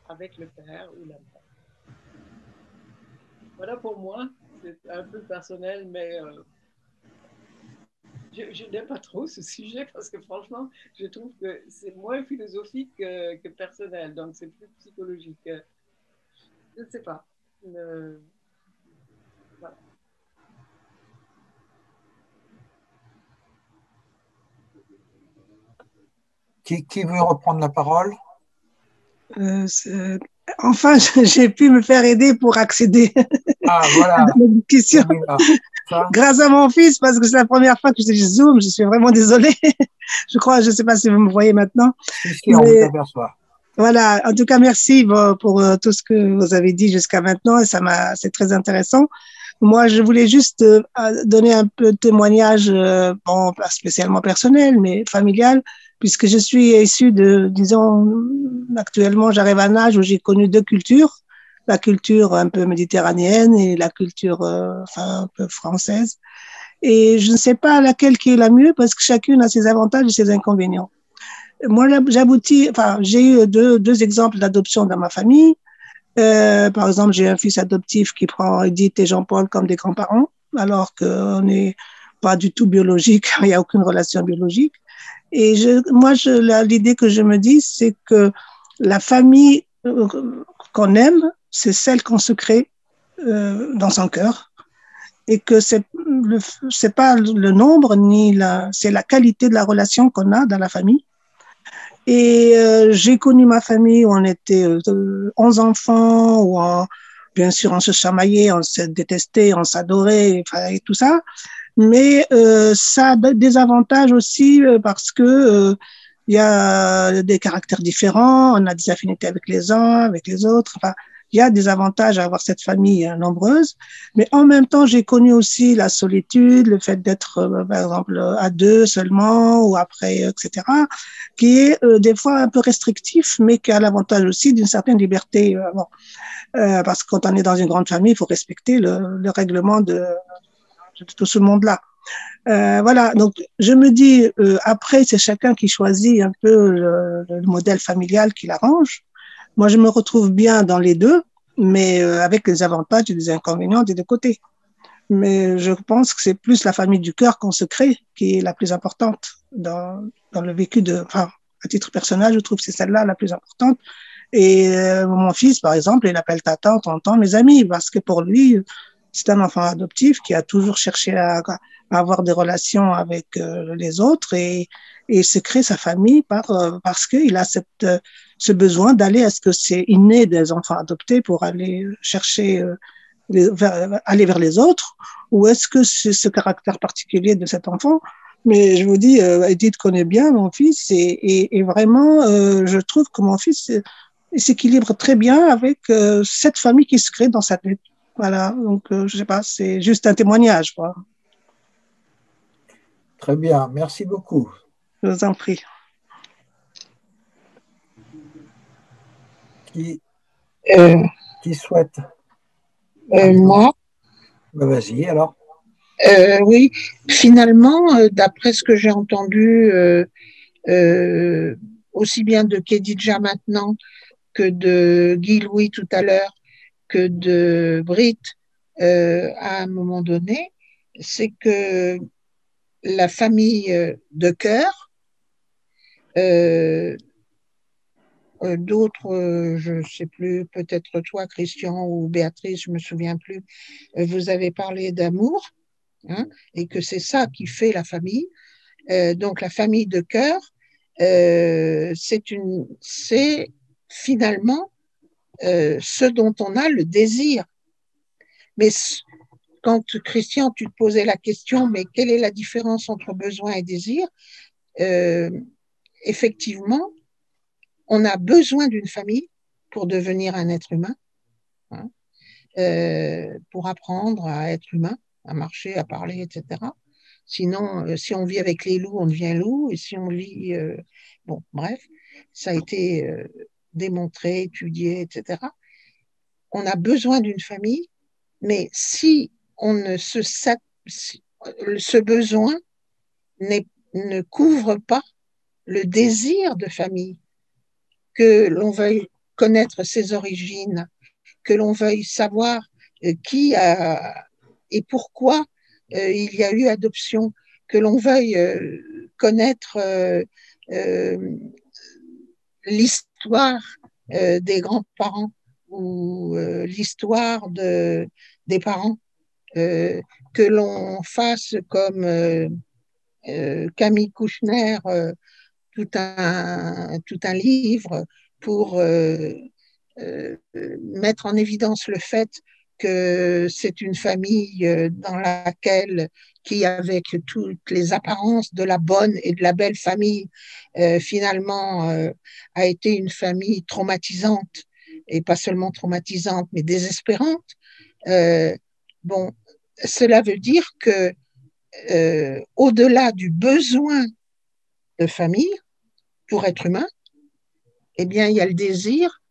avec le père ou la mère. Voilà pour moi, c'est un peu personnel, mais je n'aime pas trop ce sujet parce que franchement, je trouve que c'est moins philosophique que personnel, donc c'est plus psychologique. Je ne sais pas. Voilà. Qui veut reprendre la parole? Enfin, j'ai pu me faire aider pour accéder voilà. à la discussion. Grâce à mon fils, parce que c'est la première fois que je Zoom, je suis vraiment désolée. Je crois, je ne sais pas si vous me voyez maintenant. Si, on vous aperçoit. Voilà, en tout cas, merci pour tout ce que vous avez dit jusqu'à maintenant, et c'est très intéressant. Moi, je voulais juste donner un peu de témoignage, bon, pas spécialement personnel, mais familial, puisque je suis issue disons, actuellement, j'arrive à un âge où j'ai connu deux cultures, la culture un peu méditerranéenne et la culture un peu française. Et je ne sais pas laquelle qui est la mieux parce que chacune a ses avantages et ses inconvénients. Moi, j'ai eu deux exemples d'adoption dans ma famille. Par exemple, j'ai un fils adoptif qui prend Edith et Jean-Paul comme des grands-parents, alors qu'on n'est pas du tout biologique, il n'y a aucune relation biologique. Et l'idée que je me dis, c'est que la famille qu'on aime, c'est celle qu'on se crée dans son cœur, et que c'est pas le nombre c'est la qualité de la relation qu'on a dans la famille. Et j'ai connu ma famille où on était 11 enfants, bien sûr on se chamaillait, on se détestait, on s'adorait, et tout ça. Mais ça a des avantages aussi parce que il y a des caractères différents, on a des affinités avec les uns, avec les autres. Enfin, il y a des avantages à avoir cette famille nombreuse, mais en même temps, j'ai connu aussi la solitude, le fait d'être, par exemple, à deux seulement ou après, etc., qui est des fois un peu restrictif, mais qui a l'avantage aussi d'une certaine liberté. Parce que quand on est dans une grande famille, il faut respecter le règlement de tout ce monde-là. Voilà, donc je me dis, après, c'est chacun qui choisit un peu le modèle familial qui l'arrange. Moi, je me retrouve bien dans les deux, mais avec les avantages et les inconvénients des deux côtés. Mais je pense que c'est plus la famille du cœur qu'on se crée qui est la plus importante dans le vécu enfin, à titre personnel, je trouve que c'est celle-là la plus importante. Et mon fils, par exemple, il appelle tata, tonton, mes amis, parce que pour lui, c'est un enfant adoptif qui a toujours cherché à avoir des relations avec les autres et se créer sa famille parce qu'il a ce besoin d'aller, est-ce que c'est inné des enfants adoptés pour aller chercher, aller vers les autres, ou est-ce que c'est ce caractère particulier de cet enfant? Mais je vous dis, Edith connaît bien mon fils et vraiment, je trouve que mon fils il s'équilibre très bien avec cette famille qui se crée dans sa tête. Voilà, donc je sais pas, c'est juste un témoignage, quoi. Très bien, merci beaucoup. Je vous en prie. Qui souhaite? Moi, Vas-y, alors. oui, finalement, d'après ce que j'ai entendu, aussi bien de Khadija maintenant que de Guy Louis tout à l'heure, que de Brit à un moment donné, c'est que la famille de cœur, d'autres, je ne sais plus, peut-être toi, Christian, ou Béatrice, je ne me souviens plus, vous avez parlé d'amour, hein, et que c'est ça qui fait la famille. Donc la famille de cœur, c'est finalement ce dont on a le désir. Mais quand Christian, tu te posais la question, mais quelle est la différence entre besoin et désir? Effectivement, on a besoin d'une famille pour devenir un être humain, hein, pour apprendre à être humain, à marcher, à parler, etc. Sinon, si on vit avec les loups, on devient loup, et si on vit... bon, bref, ça a été démontré, étudié, etc. On a besoin d'une famille, mais si on ne ce besoin ne couvre pas le désir de famille, que l'on veuille connaître ses origines, que l'on veuille savoir qui a et pourquoi il y a eu adoption, que l'on veuille connaître l'histoire des grands-parents ou l'histoire des parents, que l'on fasse comme Camille Kouchner, tout un livre pour mettre en évidence le fait que c'est une famille dans laquelle, qui avec toutes les apparences de la bonne et de la belle famille, finalement a été une famille traumatisante, et pas seulement traumatisante, mais désespérante. Bon, cela veut dire que au-delà du besoin de famille pour être humain, eh bien, il y a le désir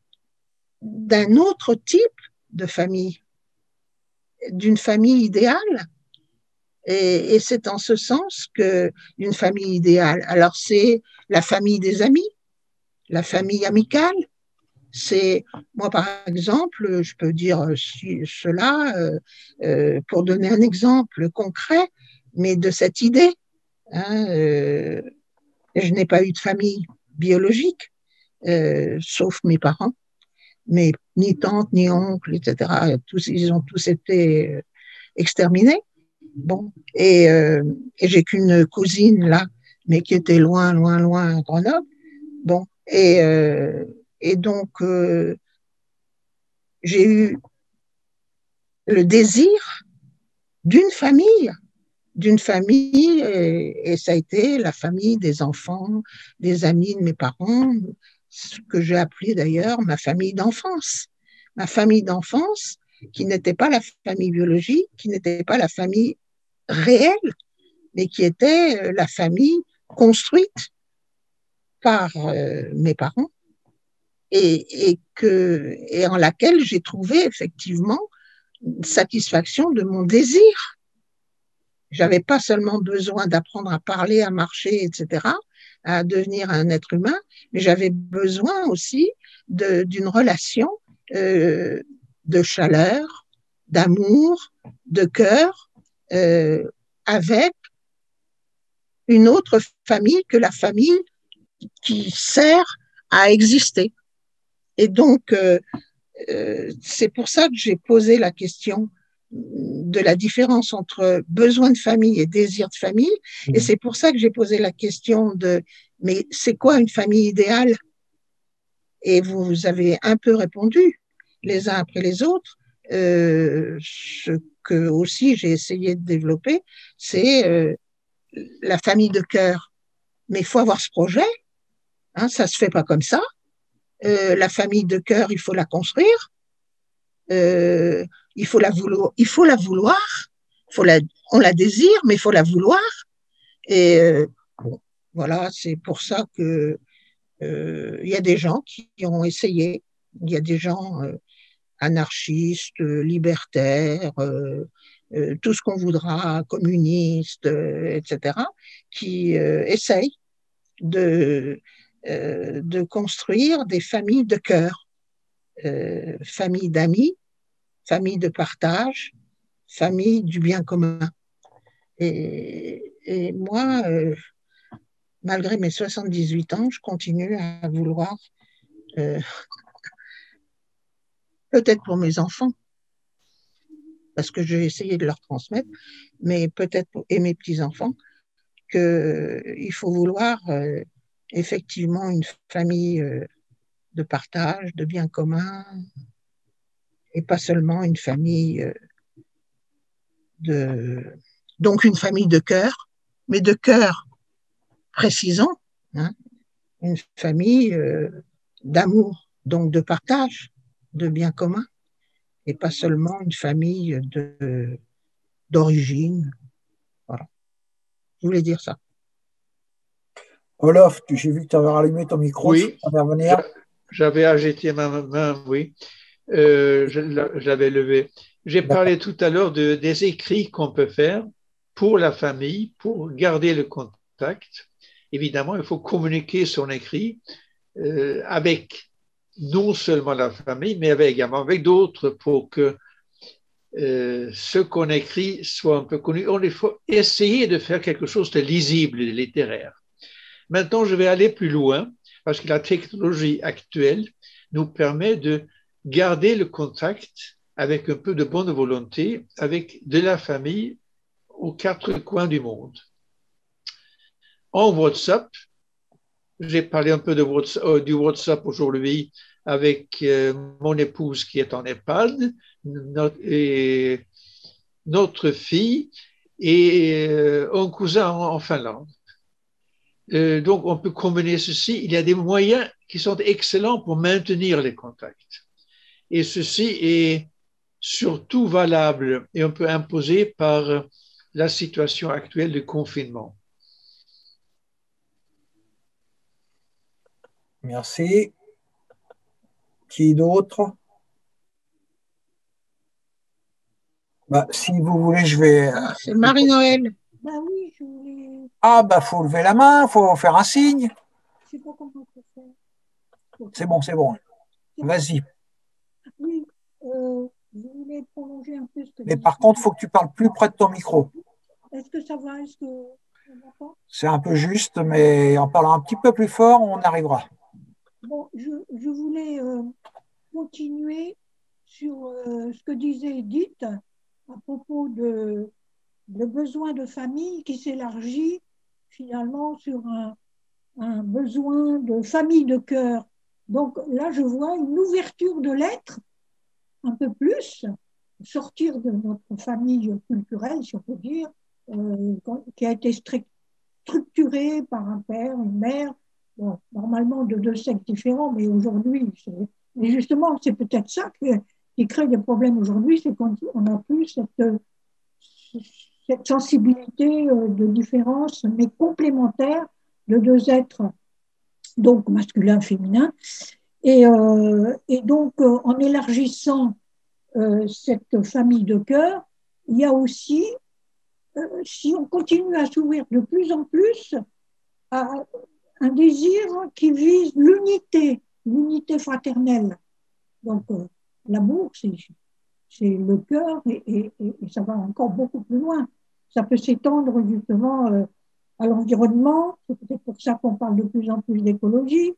d'un autre type de famille, d'une famille idéale. Et c'est en ce sens que d'une famille idéale. Alors c'est la famille des amis, la famille amicale. C'est moi par exemple, je peux dire cela pour donner un exemple concret, mais de cette idée. Hein, je n'ai pas eu de famille biologique, sauf mes parents, mais ni tante ni oncle, etc. Ils ont tous été exterminés. Bon, et j'ai qu'une cousine là, mais qui était loin, loin, loin à Grenoble. Bon, et donc j'ai eu le désir d'une famille, et ça a été la famille des enfants, des amis de mes parents, ce que j'ai appelé d'ailleurs ma famille d'enfance. Ma famille d'enfance qui n'était pas la famille biologique, qui n'était pas la famille réelle, mais qui était la famille construite par mes parents et en laquelle j'ai trouvé effectivement satisfaction de mon désir. J'avais pas seulement besoin d'apprendre à parler, à marcher, etc., à devenir un être humain, mais j'avais besoin aussi d'une relation de chaleur, d'amour, de cœur, avec une autre famille que la famille qui sert à exister. Et donc, c'est pour ça que j'ai posé la question de la différence entre besoin de famille et désir de famille. Et c'est pour ça que j'ai posé la question de, mais c'est quoi une famille idéale? Et vous avez un peu répondu, les uns après les autres. Ce que aussi j'ai essayé de développer, c'est la famille de cœur. Mais il faut avoir ce projet, hein, ça se fait pas comme ça. La famille de cœur, il faut la construire. Il faut la vouloir, on la désire, mais il faut la vouloir. Et bon, voilà, c'est pour ça que il y a des gens qui ont essayé. Il y a des gens anarchistes, libertaires, tout ce qu'on voudra, communistes, etc., qui essayent de construire des familles de cœur, familles d'amis, famille de partage, famille du bien commun. Et moi, malgré mes 78 ans, je continue à vouloir, peut-être pour mes enfants, parce que j'ai essayé de leur transmettre, mais peut-être et mes petits-enfants, qu'il faut vouloir effectivement une famille de partage, de bien commun, et pas seulement une famille donc une famille de cœur, mais de cœur précisant, hein, une famille d'amour, donc de partage, de bien commun, et pas seulement une famille d'origine. Voilà. Je voulais dire ça. Olof, j'ai vu que tu avais rallumé ton micro. Oui, j'avais agité ma main, oui. Je l'avais levé. J'ai parlé tout à l'heure des écrits qu'on peut faire pour la famille, pour garder le contact. Évidemment, il faut communiquer son écrit avec non seulement la famille, mais également avec d'autres pour que ce qu'on écrit soit un peu connu. Il faut essayer de faire quelque chose de lisible et de littéraire. Maintenant, je vais aller plus loin parce que la technologie actuelle nous permet de garder le contact avec un peu de bonne volonté avec de la famille aux quatre coins du monde. En WhatsApp, j'ai parlé un peu du WhatsApp aujourd'hui avec mon épouse qui est en EHPAD, notre fille et un cousin en Finlande. Donc, on peut combiner ceci. Il y a des moyens qui sont excellents pour maintenir les contacts. Et ceci est surtout valable et on peut imposer par la situation actuelle de confinement. Merci. Qui d'autre? Bah, si vous voulez, je vais. C'est Marie-Noël. Bah oui, je voulais. Ah, bah, faut lever la main, faut faire un signe. Je sais pas comment on peut faire. C'est bon, c'est bon. Vas-y. Oui, je voulais prolonger un peu ce que. Mais par contre, il faut que tu parles plus près de ton micro. Est-ce que ça va? Est-ce que on m'entend? C'est un peu juste, mais en parlant un petit peu plus fort, on arrivera. Bon, je voulais continuer sur ce que disait Edith à propos de le besoin de famille qui s'élargit finalement sur un besoin de famille de cœur. Donc là, je vois une ouverture de l'être un peu plus, sortir de notre famille culturelle, si on peut dire, qui a été structurée par un père, une mère, bon, normalement de deux sexes différents, mais aujourd'hui, mais justement, c'est peut-être ça qui crée des problèmes aujourd'hui, c'est qu'on n'a plus cette sensibilité de différence, mais complémentaire de deux êtres, donc masculin, féminin. Et donc, en élargissant cette famille de cœur, il y a aussi, si on continue à s'ouvrir de plus en plus à un désir qui vise l'unité fraternelle. Donc, l'amour, c'est le cœur et ça va encore beaucoup plus loin. Ça peut s'étendre justement à l'environnement, c'est peut-être pour ça qu'on parle de plus en plus d'écologie,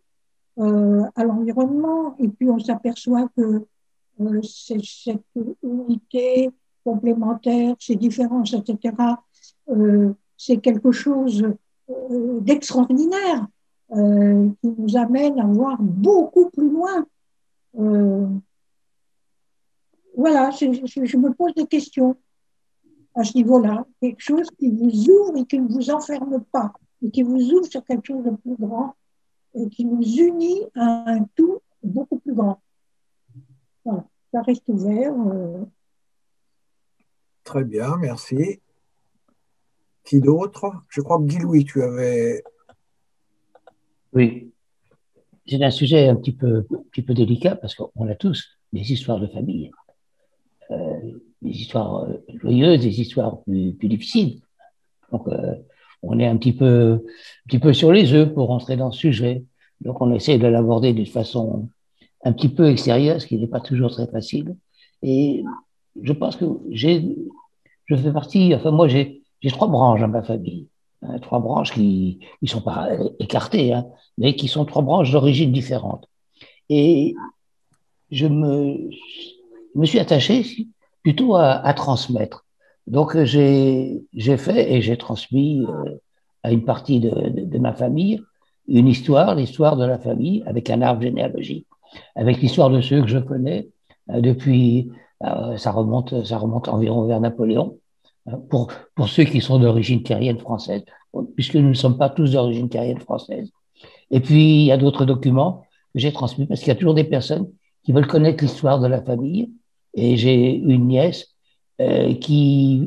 à l'environnement, et puis on s'aperçoit que cette unité complémentaire, ces différences, etc., c'est quelque chose d'extraordinaire qui nous amène à voir beaucoup plus loin. Voilà, je me pose des questions à ce niveau-là, quelque chose qui vous ouvre et qui ne vous enferme pas, et qui vous ouvre sur quelque chose de plus grand, et qui nous unit à un tout beaucoup plus grand. Voilà, ça reste ouvert. Très bien, merci. Qui d'autre? Je crois que Guy-Louis, tu avais... Oui, c'est un sujet un petit peu délicat parce qu'on a tous des histoires de famille. Des histoires joyeuses, des histoires plus difficiles. Donc, on est un petit peu sur les œufs pour rentrer dans ce sujet. Donc, on essaie de l'aborder d'une façon un petit peu extérieure, ce qui n'est pas toujours très facile. Et je pense que je fais partie, enfin, moi, j'ai trois branches dans ma famille. Hein, trois branches qui sont pas écartées, hein, mais qui sont trois branches d'origine différente. Et je me suis attaché plutôt à transmettre. Donc, j'ai fait et j'ai transmis à une partie de ma famille une histoire, l'histoire de la famille, avec un arbre généalogique, avec l'histoire de ceux que je connais depuis, ça remonte environ vers Napoléon, pour ceux qui sont d'origine terrienne française, puisque nous ne sommes pas tous d'origine terrienne française. Et puis, il y a d'autres documents que j'ai transmis, parce qu'il y a toujours des personnes qui veulent connaître l'histoire de la famille. Et j'ai une nièce qui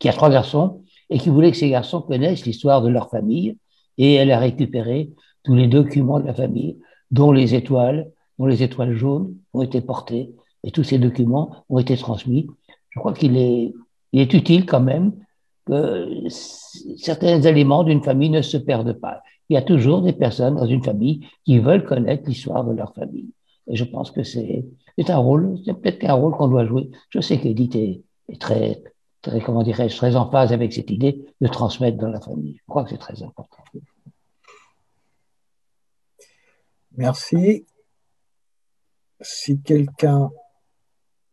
a trois garçons et qui voulait que ces garçons connaissent l'histoire de leur famille. Et elle a récupéré tous les documents de la famille, dont les étoiles jaunes ont été portées. Et tous ces documents ont été transmis. Je crois qu'il est utile quand même que certains éléments d'une famille ne se perdent pas. Il y a toujours des personnes dans une famille qui veulent connaître l'histoire de leur famille. Et je pense que c'est un rôle, c'est peut-être un rôle qu'on doit jouer. Je sais qu'Edith est très, comment dirais-je, très en phase avec cette idée de transmettre dans la famille. Je crois que c'est très important. Merci. Si quelqu'un...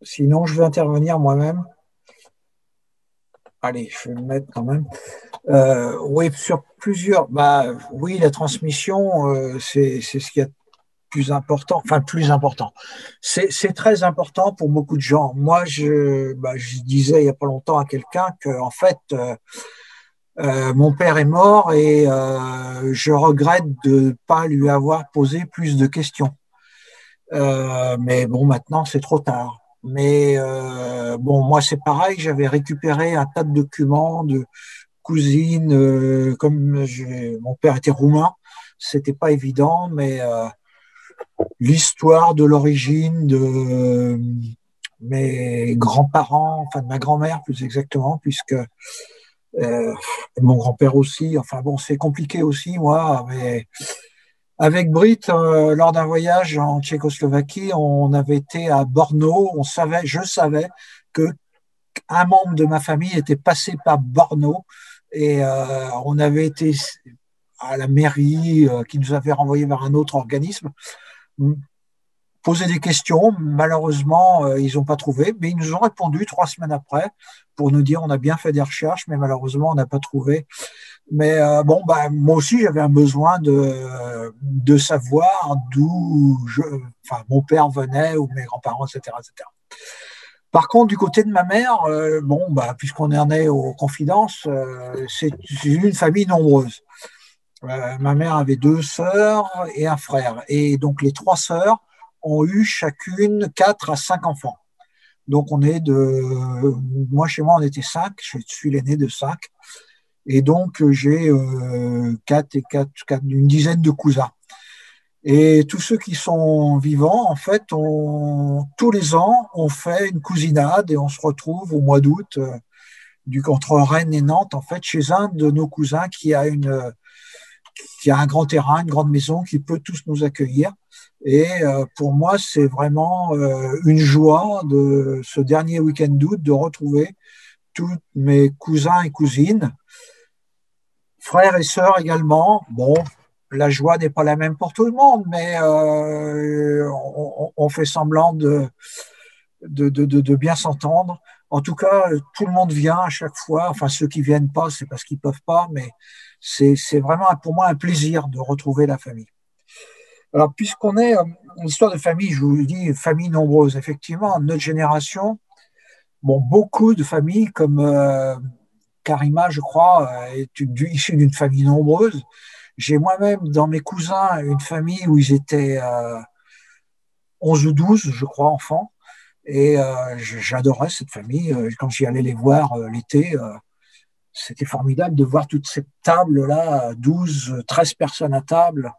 Sinon, je vais intervenir moi-même. Allez, je vais me mettre quand même. Oui, sur plusieurs... oui, la transmission, c'est ce qu'il y a de plus important. Enfin, plus important. C'est très important pour beaucoup de gens. Moi, je disais il n'y a pas longtemps à quelqu'un que, en fait... mon père est mort et je regrette de ne pas lui avoir posé plus de questions. Mais bon, maintenant, c'est trop tard. Mais bon, moi, c'est pareil, j'avais récupéré un tas de documents de cousines, comme mon père était roumain, c'était pas évident, mais l'histoire de l'origine de mes grands-parents, enfin de ma grand-mère plus exactement, puisque mon grand-père aussi. Enfin bon, c'est compliqué aussi, moi. Mais avec Brit, lors d'un voyage en Tchécoslovaquie, on avait été à Brno. Je savais que un membre de ma famille était passé par Brno et on avait été à la mairie qui nous avait renvoyé vers un autre organisme poser des questions. Malheureusement, ils n'ont pas trouvé, mais ils nous ont répondu 3 semaines après pour nous dire on a bien fait des recherches, mais malheureusement, on n'a pas trouvé. Mais moi aussi, j'avais un besoin de savoir mon père venait ou mes grands-parents, etc., etc. Par contre, du côté de ma mère, puisqu'on en est aux confidences, c'est une famille nombreuse. Ma mère avait 2 sœurs et un frère. Et donc, les 3 sœurs ont eu chacune 4 à 5 enfants. Donc, moi, chez moi, on était 5. Je suis l'aîné de 5. Et donc, j'ai 4 et 4, une dizaine de cousins. Et tous ceux qui sont vivants, en fait, tous les ans, on fait une cousinade et on se retrouve au mois d'août, entre Rennes et Nantes, en fait, chez un de nos cousins qui a un grand terrain, une grande maison, qui peut tous nous accueillir. Et pour moi, c'est vraiment une joie de ce dernier week-end d'août de retrouver tous mes cousins et cousines, frères et sœurs également. Bon, la joie n'est pas la même pour tout le monde, mais on fait semblant de bien s'entendre. En tout cas, tout le monde vient à chaque fois. Enfin, ceux qui viennent pas, c'est parce qu'ils peuvent pas, mais c'est vraiment pour moi un plaisir de retrouver la famille. Alors, puisqu'on est une histoire de famille, je vous dis famille nombreuse, effectivement, notre génération, beaucoup de familles comme Karima, je crois, est issue d'une famille nombreuse. J'ai moi-même dans mes cousins une famille où ils étaient 11 ou 12, je crois, enfants. Et j'adorais cette famille. Quand j'y allais les voir l'été, c'était formidable de voir toute cette table-là, 12, 13 personnes à table,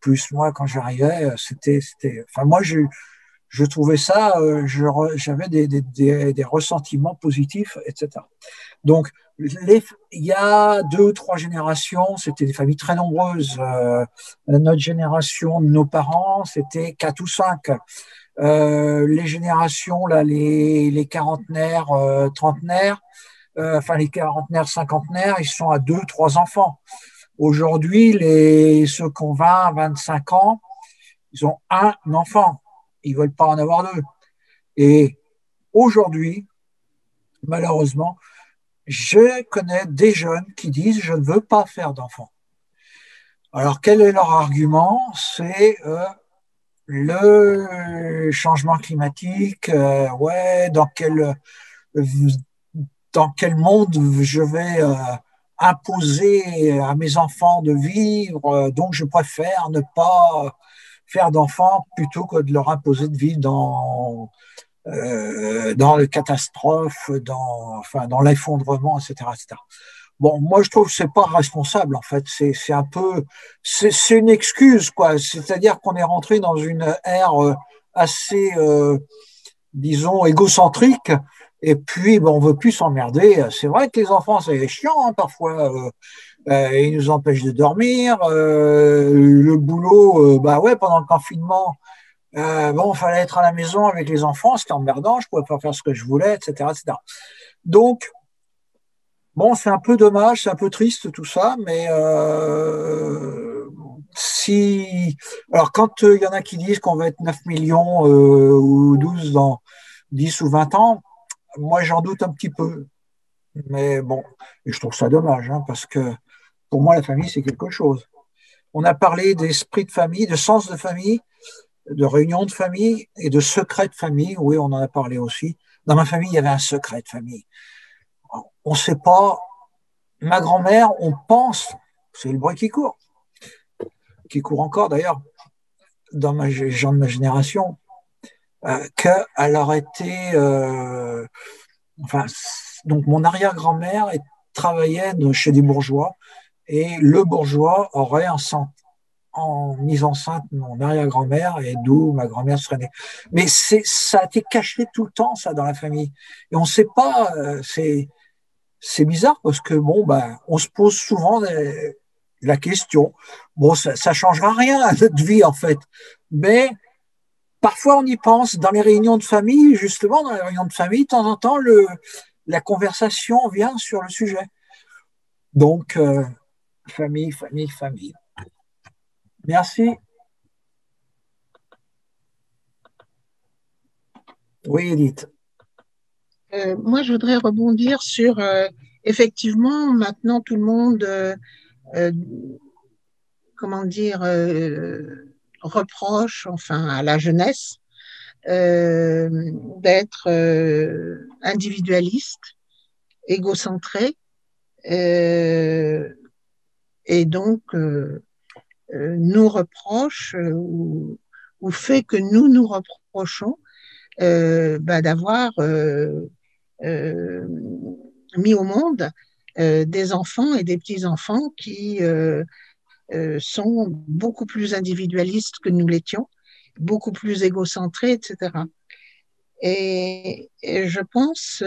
plus moi quand j'arrivais. Enfin, moi, je trouvais ça, j'avais des ressentiments positifs, etc. Donc, il y a 2 ou 3 générations, c'était des familles très nombreuses. Notre génération, nos parents, c'était 4 ou 5. Les générations, là, les quarantenaires, trentenaires, les quarantenaires, cinquantenaires, ils sont à 2, 3 enfants. Aujourd'hui, ceux qui ont 20, 25 ans, ils ont un enfant. Ils veulent pas en avoir 2. Et aujourd'hui, malheureusement, je connais des jeunes qui disent je ne veux pas faire d'enfants. Alors, quel est leur argument? C'est le changement climatique. Dans quel monde je vais imposer à mes enfants de vivre, donc je préfère ne pas faire d'enfants plutôt que de leur imposer de vivre dans les catastrophes, dans l'effondrement, etc., etc. Bon, moi je trouve que c'est pas responsable en fait. C'est un peu, c'est une excuse quoi. C'est-à-dire qu'on est rentré dans une ère assez, disons, égocentrique. Et puis, on veut plus s'emmerder. C'est vrai que les enfants, c'est chiant hein, parfois. Ils nous empêchent de dormir. Le boulot, pendant le confinement, il fallait être à la maison avec les enfants. C'était emmerdant. Je pouvais pas faire ce que je voulais, etc., etc. Donc, c'est un peu dommage, c'est un peu triste tout ça, mais alors quand il y en a qui disent qu'on va être 9 millions ou 12 dans 10 ou 20 ans, moi j'en doute un petit peu. Mais bon, et je trouve ça dommage, hein, parce que pour moi la famille c'est quelque chose. On a parlé d'esprit de famille, de sens de famille, de réunion de famille et de secret de famille. Oui, on en a parlé aussi. Dans ma famille, il y avait un secret de famille. On ne sait pas. Ma grand-mère, on pense, c'est le bruit qui court encore d'ailleurs, dans les gens de ma génération, qu'elle aurait été, donc mon arrière-grand-mère travaillait chez des bourgeois et le bourgeois aurait en mise enceinte mon arrière-grand-mère et d'où ma grand-mère serait née. Mais ça a été caché tout le temps, ça, dans la famille. Et on ne sait pas, c'est bizarre parce que, bon, ben, on se pose souvent la question. Bon, ça changera rien à notre vie, en fait. Mais parfois, on y pense dans les réunions de famille, justement, dans les réunions de famille, de temps en temps, la conversation vient sur le sujet. Donc, famille, famille, famille. Merci. Oui, Edith. Moi, je voudrais rebondir sur, effectivement, maintenant, tout le monde, comment dire, reproche, enfin, à la jeunesse, d'être individualiste, égocentré, et donc nous reproche ou fait que nous reprochons d'avoir mis au monde des enfants et des petits-enfants qui sont beaucoup plus individualistes que nous l'étions, beaucoup plus égocentrés, etc. Et je pense,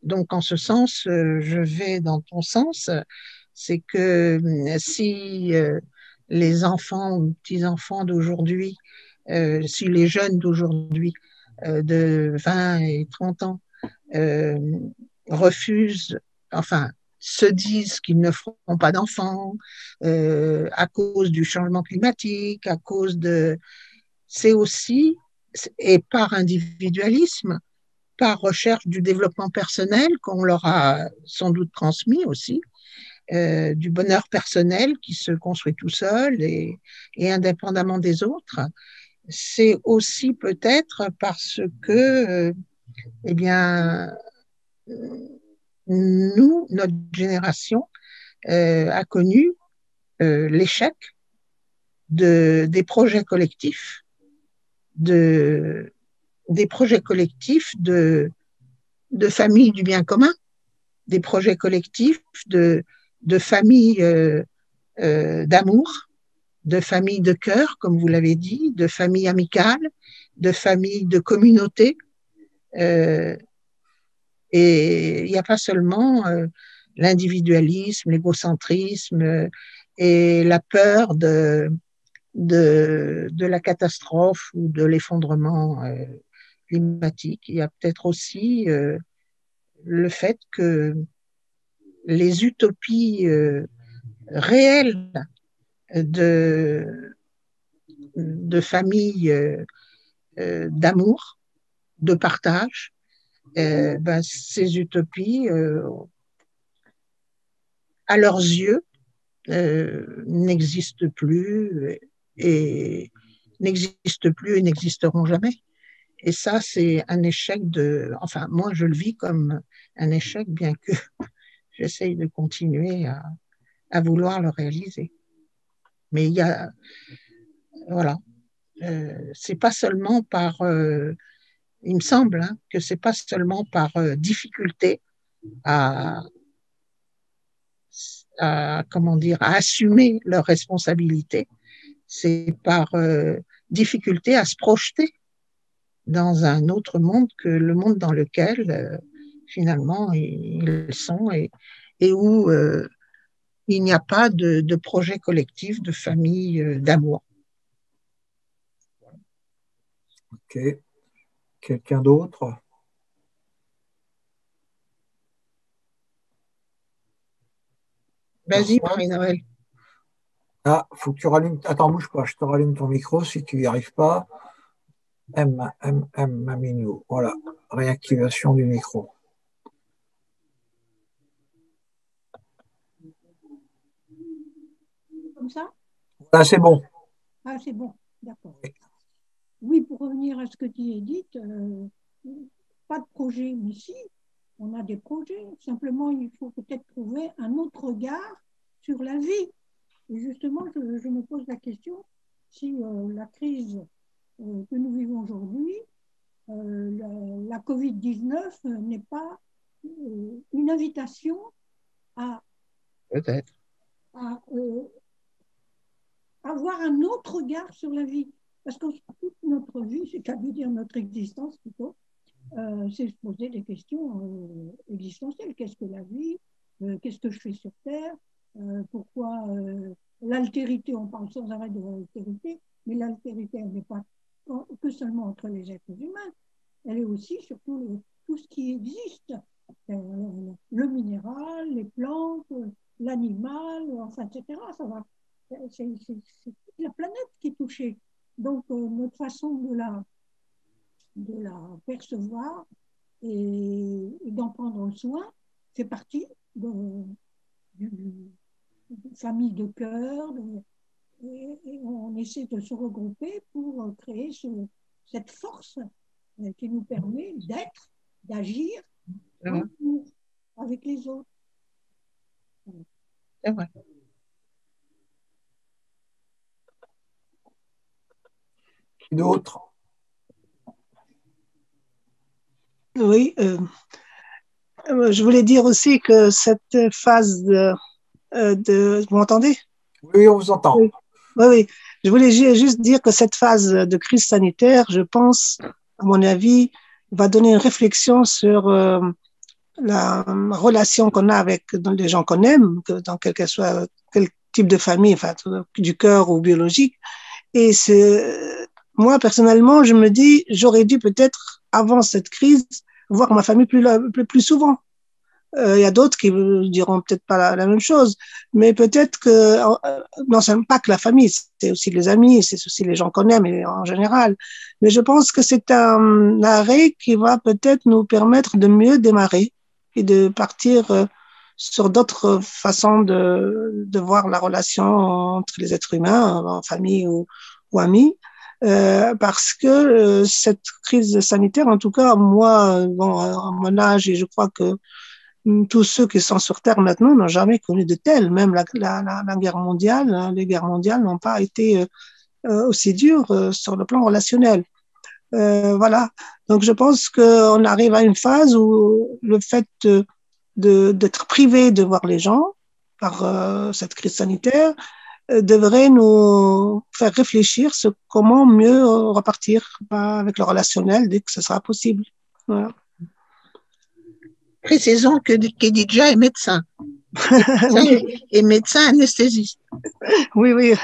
donc en ce sens, je vais dans ton sens, c'est que si les enfants ou petits-enfants d'aujourd'hui, si les jeunes d'aujourd'hui, de 20 et 30 ans, refusent, enfin, se disent qu'ils ne feront pas d'enfants à cause du changement climatique, à cause de... C'est aussi, et par individualisme, par recherche du développement personnel qu'on leur a sans doute transmis aussi, du bonheur personnel qui se construit tout seul et indépendamment des autres. C'est aussi peut-être parce que, eh bien, nous, notre génération, a connu l'échec des projets collectifs, des projets collectifs de famille du bien commun, des projets collectifs de famille d'amour, de famille de cœur, comme vous l'avez dit, de famille amicale, de famille de communauté. Et il n'y a pas seulement l'individualisme, l'égocentrisme et la peur de la catastrophe ou de l'effondrement climatique. Il y a peut-être aussi le fait que les utopies réelles de famille, d'amour, de partage, ces utopies, à leurs yeux, n'existent plus et n'existeront jamais. Et ça, c'est un échec enfin, moi, je le vis comme un échec, bien que j'essaye de continuer à vouloir le réaliser. Mais il y a, voilà, c'est pas seulement par, il me semble que c'est pas seulement par difficulté à, comment dire, à assumer leurs responsabilités, c'est par difficulté à se projeter dans un autre monde que le monde dans lequel finalement ils sont et où il n'y a pas de projet collectif, de famille, d'amour. Ok. Quelqu'un d'autre? Vas-y, Marie-Noël. Ah, faut que tu rallumes. Attends, bouge pas, je te rallume ton micro si tu n'y arrives pas. Maminou. Voilà, réactivation du micro. Comme ça? Ah, c'est bon. Ah, c'est bon, d'accord. Oui, pour revenir à ce que tu as dit, pas de projet, mais si, on a des projets. Simplement, il faut peut-être trouver un autre regard sur la vie. Et justement, je me pose la question si la crise que nous vivons aujourd'hui, la Covid-19 n'est pas une invitation à, Peut-être. à avoir un autre regard sur la vie. Parce que toute notre vie, c'est-à-dire notre existence plutôt, c'est se poser des questions existentielles. Qu'est-ce que la vie? Qu'est-ce que je fais sur Terre? Pourquoi l'altérité? On parle sans arrêt de l'altérité, mais l'altérité, elle n'est pas que seulement entre les êtres humains. Elle est aussi surtout tout ce qui existe. Le minéral, les plantes, l'animal, enfin, etc. Ça va. C'est toute la planète qui est touchée. Donc, notre façon de la percevoir et d'en prendre soin fait partie d'une famille de cœur. Et on essaie de se regrouper pour créer cette force qui nous permet d'être, d'agir avec les autres. C'est vrai. D'autres? Oui, je voulais dire aussi que cette phase vous m'entendez? Oui, on vous entend. Oui. Oui. Je voulais juste dire que cette phase de crise sanitaire, je pense, à mon avis, va donner une réflexion sur la relation qu'on a avec les gens qu'on aime, dans quel type de famille, enfin, du cœur ou biologique. Et moi, personnellement, je me dis, j'aurais dû peut-être, avant cette crise, voir ma famille plus souvent. Il y a d'autres qui diront peut-être pas la même chose, mais peut-être que, non, c'est pas que la famille, c'est aussi les amis, c'est aussi les gens qu'on aime en général. Mais je pense que c'est un arrêt qui va peut-être nous permettre de mieux démarrer et de partir sur d'autres façons de voir la relation entre les êtres humains, en famille ou amis. Parce que cette crise sanitaire, en tout cas, moi, bon, à mon âge, et je crois que tous ceux qui sont sur Terre maintenant n'ont jamais connu de tel. Même la guerre mondiale, les guerres mondiales n'ont pas été aussi dures sur le plan relationnel. Voilà. Donc, je pense qu'on arrive à une phase où le fait d'être privé de voir les gens par cette crise sanitaire devrait nous faire réfléchir sur comment mieux repartir avec le relationnel dès que ce sera possible. Voilà. Précisons que Khadija est médecin. Et médecin anesthésiste. Oui,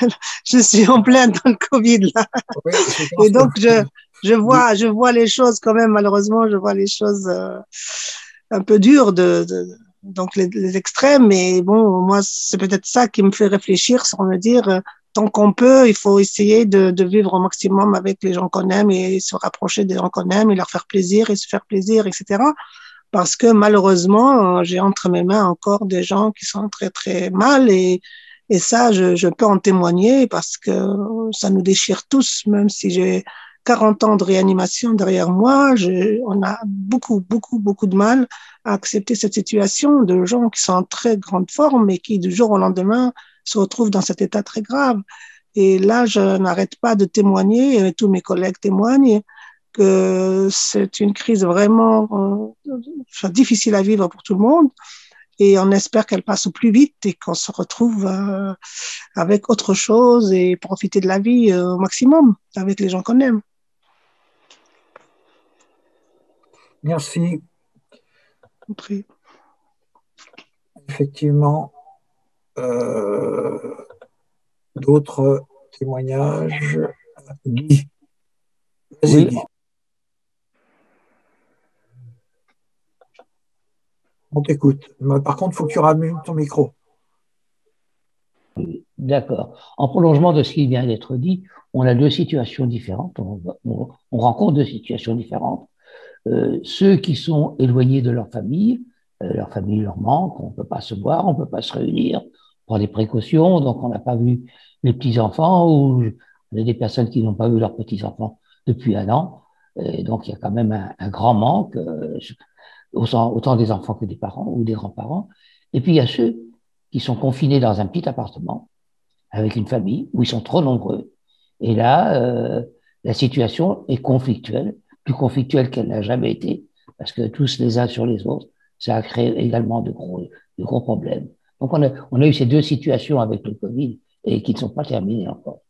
je suis en plein dans le Covid là. Oui, et donc je vois les choses quand même, malheureusement, je vois les choses un peu dures donc les extrêmes, mais bon, moi c'est peut-être ça qui me fait réfléchir, sans me dire tant qu'on peut, il faut essayer de vivre au maximum avec les gens qu'on aime et se rapprocher des gens qu'on aime et leur faire plaisir et se faire plaisir, etc. Parce que malheureusement, j'ai entre mes mains encore des gens qui sont très très mal et ça, je peux en témoigner parce que ça nous déchire tous, même si j'ai 40 ans de réanimation derrière moi, on a beaucoup de mal à accepter cette situation de gens qui sont en très grande forme et qui du jour au lendemain se retrouvent dans cet état très grave. Et là, je n'arrête pas de témoigner, et tous mes collègues témoignent, que c'est une crise vraiment difficile à vivre pour tout le monde. Et on espère qu'elle passe au plus vite et qu'on se retrouve avec autre chose et profiter de la vie au maximum avec les gens qu'on aime. Merci. Compris. Effectivement, d'autres témoignages. Guy. Vas-y, oui. Guy. On t'écoute. Par contre, il faut que tu rallumes ton micro. D'accord. En prolongement de ce qui vient d'être dit, on a deux situations différentes. On rencontre deux situations différentes. Ceux qui sont éloignés de leur famille leur manque, on ne peut pas se voir, on ne peut pas se réunir, on prend des précautions, donc on n'a pas vu les petits-enfants ou on a des personnes qui n'ont pas vu leurs petits-enfants depuis 1 an. Et donc il y a quand même un grand manque, autant des enfants que des parents ou des grands-parents. Et puis il y a ceux qui sont confinés dans un petit appartement avec une famille où ils sont trop nombreux. Et là, la situation est conflictuelle, plus conflictuelle qu'elle n'a jamais été, parce que tous les uns sur les autres, ça a créé également de gros problèmes. Donc on a eu ces deux situations avec le Covid et qui ne sont pas terminées encore.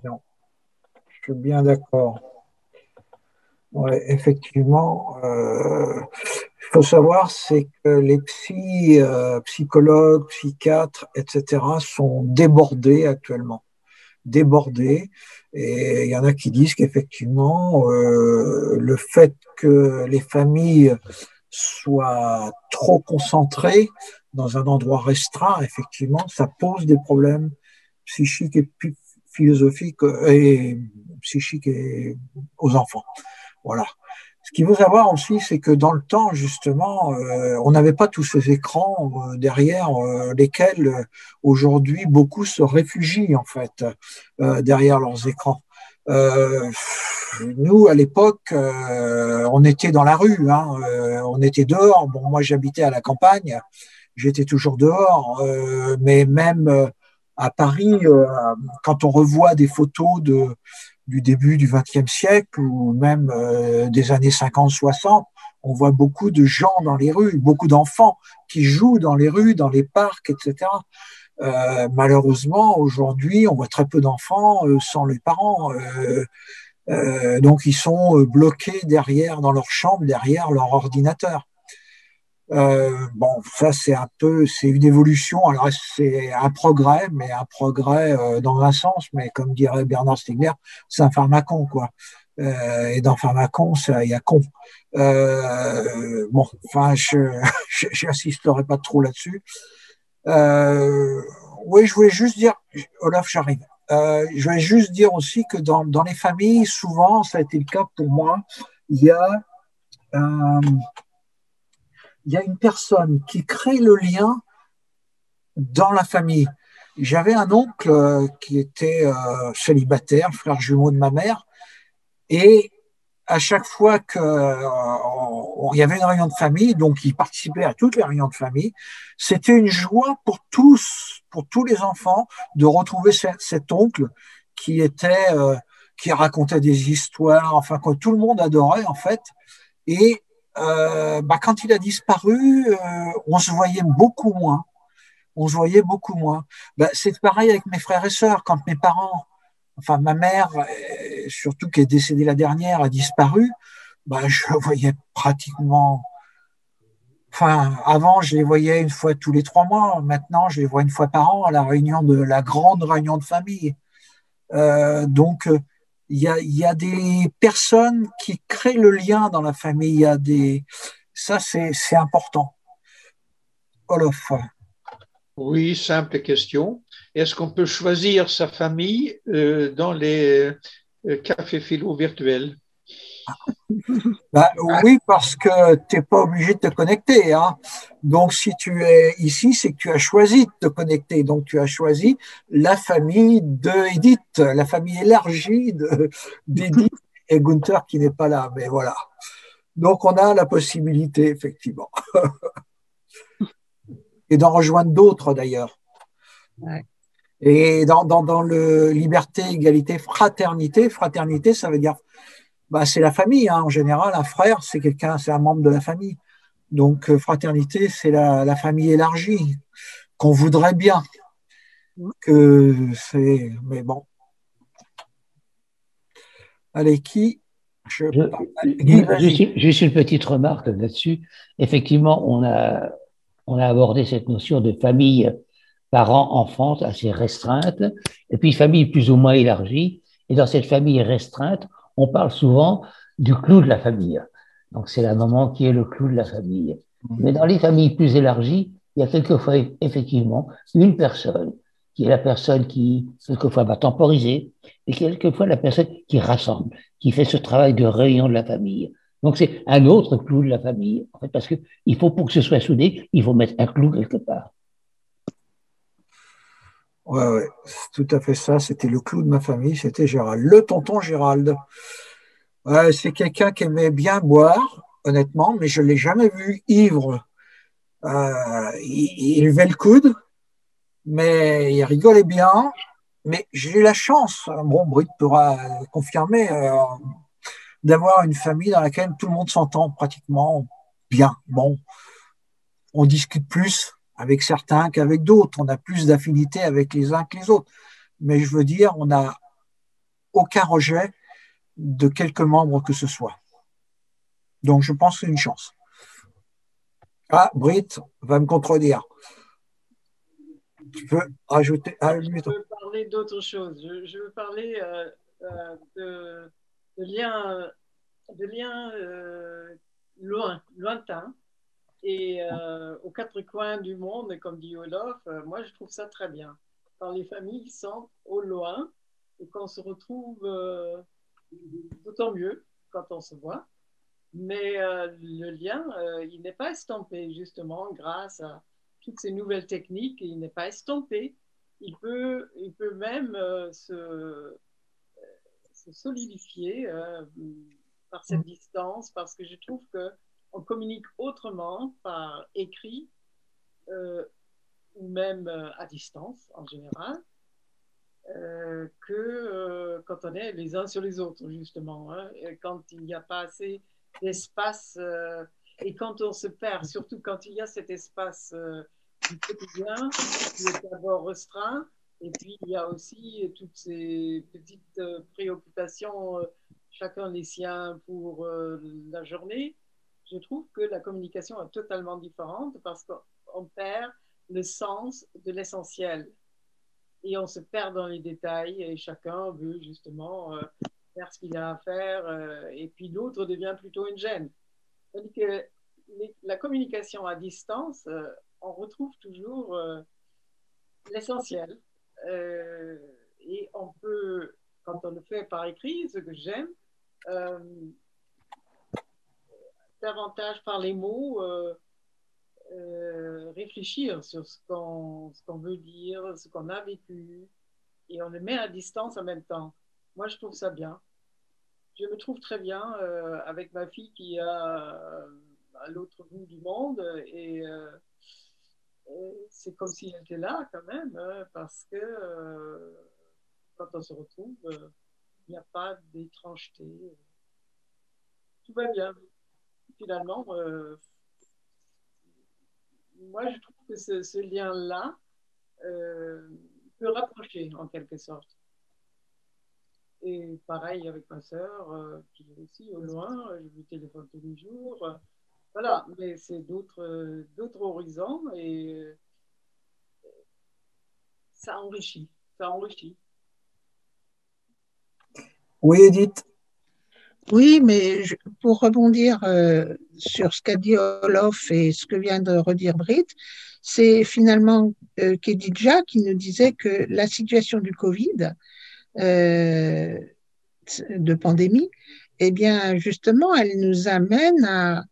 Non, je suis bien d'accord. Ouais, effectivement, il faut savoir, c'est que les psychologues, psychiatres, etc., sont débordés actuellement. Débordés. Et il y en a qui disent qu'effectivement, le fait que les familles soient trop concentrées dans un endroit restreint, effectivement, ça pose des problèmes psychiques et philosophiques et psychiques aux enfants. Voilà. Ce qu'il faut savoir aussi, c'est que dans le temps, justement, on n'avait pas tous ces écrans derrière lesquels aujourd'hui beaucoup se réfugient en fait derrière leurs écrans. Euh, Nous, à l'époque, on était dans la rue, hein, on était dehors. Bon, moi, j'habitais à la campagne, j'étais toujours dehors, mais même à Paris, quand on revoit des photos du début du XXe siècle ou même des années 50-60, on voit beaucoup de gens dans les rues, beaucoup d'enfants qui jouent dans les rues, dans les parcs, etc. Malheureusement, aujourd'hui, on voit très peu d'enfants sans les parents. Donc, ils sont bloqués derrière, dans leur chambre, derrière leur ordinateur. Bon, ça c'est une évolution. Alors c'est un progrès, mais un progrès dans un sens. Mais comme dirait Bernard Stiegler, c'est un pharmacon quoi. Et dans pharmacon, il y a con. Bon, enfin, j'insisterai pas trop là-dessus. Oui, je voulais juste dire, Olaf, j'arrive. Je voulais juste dire aussi que dans les familles, souvent, ça a été le cas pour moi. Il y a un il y a une personne qui crée le lien dans la famille. J'avais un oncle qui était célibataire, frère jumeau de ma mère, et à chaque fois qu'il y avait une réunion de famille, donc il participait à toutes les réunions de famille, c'était une joie pour tous les enfants, de retrouver cet oncle qui qui racontait des histoires, enfin que tout le monde adorait en fait, et quand il a disparu, on se voyait beaucoup moins. On se voyait beaucoup moins. C'est pareil avec mes frères et sœurs. Quand mes parents, enfin ma mère, surtout qui est décédée la dernière, a disparu, je voyais pratiquement. Enfin, avant, je les voyais une fois tous les 3 mois. Maintenant, je les vois une fois par an à la réunion de la grande réunion de famille. Donc, il y a des personnes qui créent le lien dans la famille. Ça, c'est important. Olof. Oui, simple question. Est-ce qu'on peut choisir sa famille dans les cafés philo virtuels? Oui, parce que tu n'es pas obligé de te connecter, hein. Donc, si tu es ici, c'est que tu as choisi de te connecter. Donc, tu as choisi la famille de Edith, la famille élargie d'Edith et Gunther qui n'est pas là. Mais voilà. Donc, on a la possibilité, effectivement. Et d'en rejoindre d'autres, d'ailleurs. Ouais. Et dans le liberté, égalité, fraternité, fraternité, ça veut dire c'est la famille, hein, en général. Un frère, c'est un membre de la famille. Donc, fraternité, c'est la famille élargie qu'on voudrait bien. Mais bon. Allez, qui Guy, vas-y. Juste une petite remarque là-dessus. Effectivement, on a abordé cette notion de famille parents-enfants assez restreinte, et puis famille plus ou moins élargie. Et dans cette famille restreinte, on parle souvent du clou de la famille. Donc, c'est la maman qui est le clou de la famille. Mais dans les familles plus élargies, il y a quelquefois, effectivement, une personne qui est la personne qui, quelquefois, va temporiser, et quelquefois la personne qui rassemble, qui fait ce travail de réunion de la famille. Donc, c'est un autre clou de la famille, en fait, parce que il faut, pour que ce soit soudé, il faut mettre un clou quelque part. Ouais, c'est tout à fait ça. C'était le clou de ma famille, c'était Gérald, le tonton Gérald. C'est quelqu'un qui aimait bien boire, honnêtement, mais je ne l'ai jamais vu ivre. Il levait le coude, mais il rigolait bien. Mais j'ai eu la chance, bon, Britt pourra confirmer, d'avoir une famille dans laquelle tout le monde s'entend pratiquement bien. Bon, on discute plus, avec certains qu'avec d'autres. On a plus d'affinité avec les uns que les autres. Mais je veux dire, on n'a aucun rejet de quelque membre que ce soit. Donc, je pense que c'est une chance. Ah, Britt va me contredire. Tu peux rajouter. Je veux parler d'autre chose. Je veux parler de liens lointains et aux quatre coins du monde, comme dit Olof. Moi, je trouve ça très bien. Quand les familles sont au loin et qu'on se retrouve, d'autant mieux quand on se voit. Mais le lien, il n'est pas estampé, justement, grâce à toutes ces nouvelles techniques, il n'est pas estompé. Il peut même se solidifier par cette distance, parce que je trouve qu'on communique autrement par écrit ou même à distance, en général, que quand on est les uns sur les autres, justement. Hein, quand il n'y a pas assez d'espace et quand on se perd, surtout quand il y a cet espace du quotidien qui est d'abord restreint, et puis il y a aussi toutes ces petites préoccupations, chacun les siens pour la journée. Je trouve que la communication est totalement différente parce qu'on perd le sens de l'essentiel et on se perd dans les détails et chacun veut justement faire ce qu'il a à faire et puis l'autre devient plutôt une gêne. C'est-à-dire que la communication à distance, on retrouve toujours l'essentiel et on peut, quand on le fait par écrit, ce que j'aime, davantage par les mots, réfléchir sur ce qu'on veut dire, ce qu'on a vécu, et on le met à distance en même temps. Moi, je trouve ça bien. Je me trouve très bien avec ma fille qui est à l'autre bout du monde, et c'est comme si elle était là quand même, parce que quand on se retrouve, il n'y a pas d'étrangeté. Tout va bien. Finalement, moi, je trouve que ce lien-là peut rapprocher en quelque sorte. Et pareil avec ma sœur, qui est aussi au loin, je lui téléphone tous les jours. Voilà, mais c'est d'autres horizons et ça enrichit. Ça enrichit. Oui, Edith. Oui, mais pour rebondir sur ce qu'a dit Olof et ce que vient de redire Britt, c'est finalement Khadija qui nous disait que la situation du Covid, de pandémie, eh bien, justement, elle nous amène à,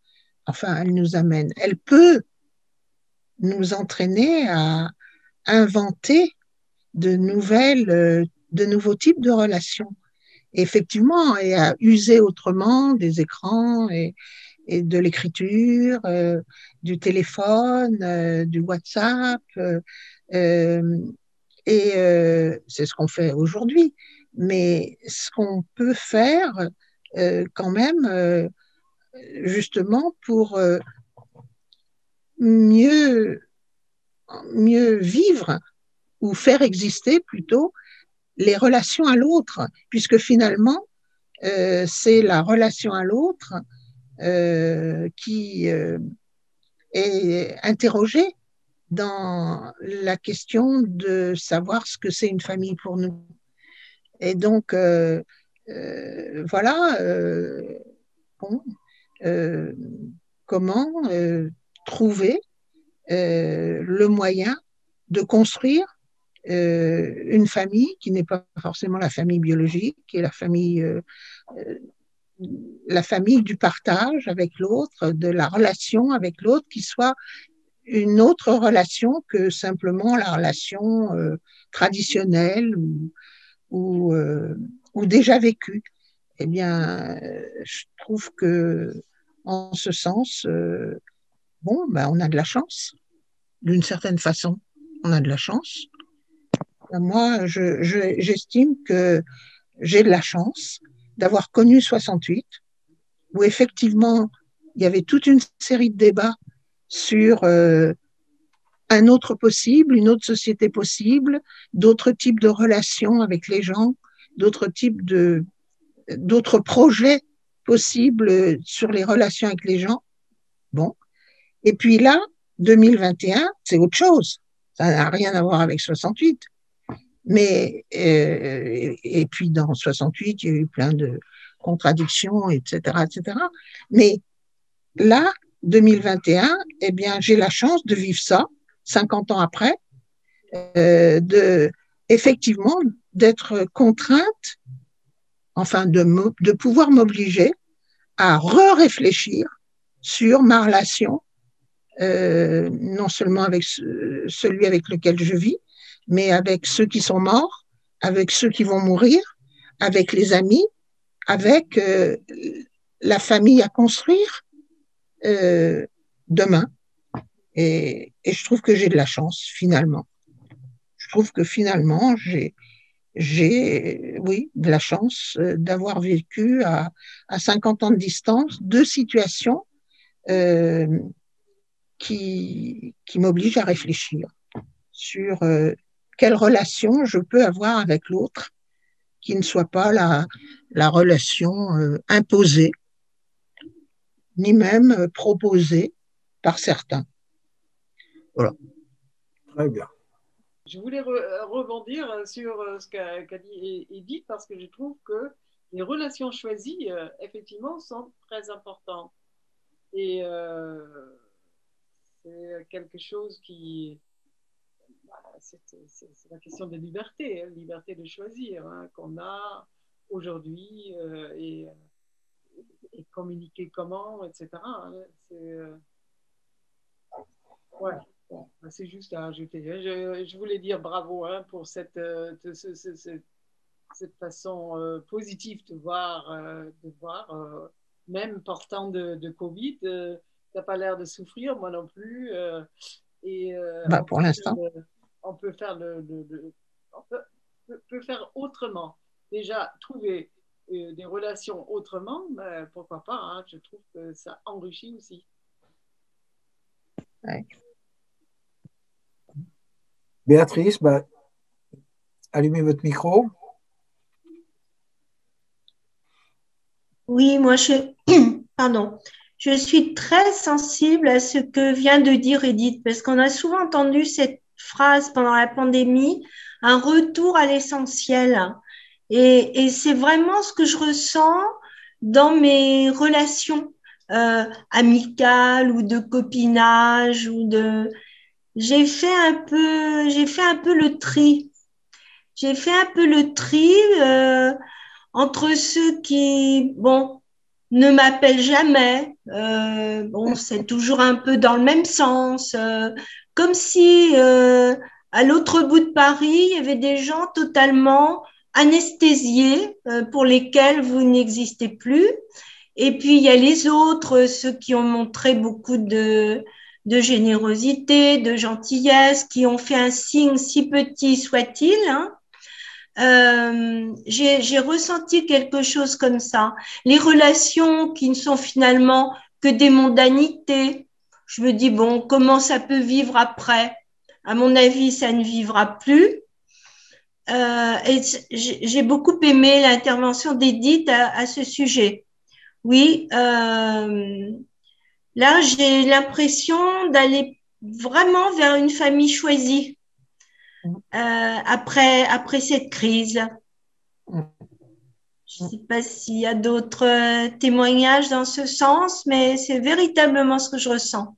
enfin, elle peut nous entraîner à inventer de nouveaux types de relations. Effectivement, et à user autrement des écrans et de l'écriture, du téléphone, du WhatsApp. Et c'est ce qu'on fait aujourd'hui. Mais ce qu'on peut faire quand même, justement, pour mieux vivre ou faire exister plutôt les relations à l'autre, puisque finalement, c'est la relation à l'autre qui est interrogée dans la question de savoir ce que c'est une famille pour nous. Et donc, voilà, bon, comment trouver le moyen de construire une famille qui n'est pas forcément la famille biologique, qui est la famille du partage avec l'autre, de la relation avec l'autre, qui soit une autre relation que simplement la relation traditionnelle ou déjà vécue. Eh bien, je trouve que en ce sens, bon, ben, on a de la chance, d'une certaine façon. On a de la chance. Moi, j'estime que j'ai de la chance d'avoir connu 68, où effectivement, il y avait toute une série de débats sur un autre possible, une autre société possible, d'autres types de relations avec les gens, d'autres projets possibles sur les relations avec les gens. Bon. Et puis là, 2021, c'est autre chose. Ça n'a rien à voir avec 68. Mais, et puis dans 68, il y a eu plein de contradictions, etc., etc. Mais là, 2021, eh bien, j'ai la chance de vivre ça, 50 ans après, effectivement, d'être contrainte, enfin, de pouvoir m'obliger à réfléchir sur ma relation, non seulement avec celui avec lequel je vis, mais avec ceux qui sont morts, avec ceux qui vont mourir, avec les amis, avec la famille à construire demain. Et je trouve que j'ai de la chance, finalement. Je trouve que finalement, j'ai oui, de la chance d'avoir vécu à 50 ans de distance deux situations qui m'obligent à réfléchir sur quelle relation je peux avoir avec l'autre qui ne soit pas la relation imposée, ni même proposée par certains. Voilà. Très bien. Je voulais rebondir sur ce qu'a dit Edith parce que je trouve que les relations choisies, effectivement, sont très importantes. Et c'est quelque chose qui... C'est la question de liberté, hein, liberté de choisir, hein, qu'on a aujourd'hui et communiquer comment, etc. Hein, ouais. Bon, c'est juste à ajouter. Je voulais dire bravo hein, pour cette façon positive de voir, même portant de Covid, tu n'as pas l'air de souffrir, moi non plus. Pour l'instant. On peut faire peut faire autrement. Déjà, trouver des relations autrement, mais pourquoi pas, hein, je trouve que ça enrichit aussi. Ouais. Béatrice, allumez votre micro. Oui, moi, pardon. Je suis très sensible à ce que vient de dire Edith, parce qu'on a souvent entendu cette phrase pendant la pandémie, un retour à l'essentiel. Et c'est vraiment ce que je ressens dans mes relations amicales ou de copinage j'ai fait un peu le tri. J'ai fait un peu le tri entre ceux qui, bon, ne m'appellent jamais. Bon, c'est toujours un peu dans le même sens. Comme si à l'autre bout de Paris, il y avait des gens totalement anesthésiés pour lesquels vous n'existez plus. Et puis, il y a les autres, ceux qui ont montré beaucoup de générosité, de gentillesse, qui ont fait un signe si petit soit-il. Hein. J'ai ressenti quelque chose comme ça. Les relations qui ne sont finalement que des mondanités. Je me dis, bon, comment ça peut vivre après? À mon avis, ça ne vivra plus. Et j'ai beaucoup aimé l'intervention d'Edith à ce sujet. Oui, là, j'ai l'impression d'aller vraiment vers une famille choisie après cette crise. Je ne sais pas s'il y a d'autres témoignages dans ce sens, mais c'est véritablement ce que je ressens.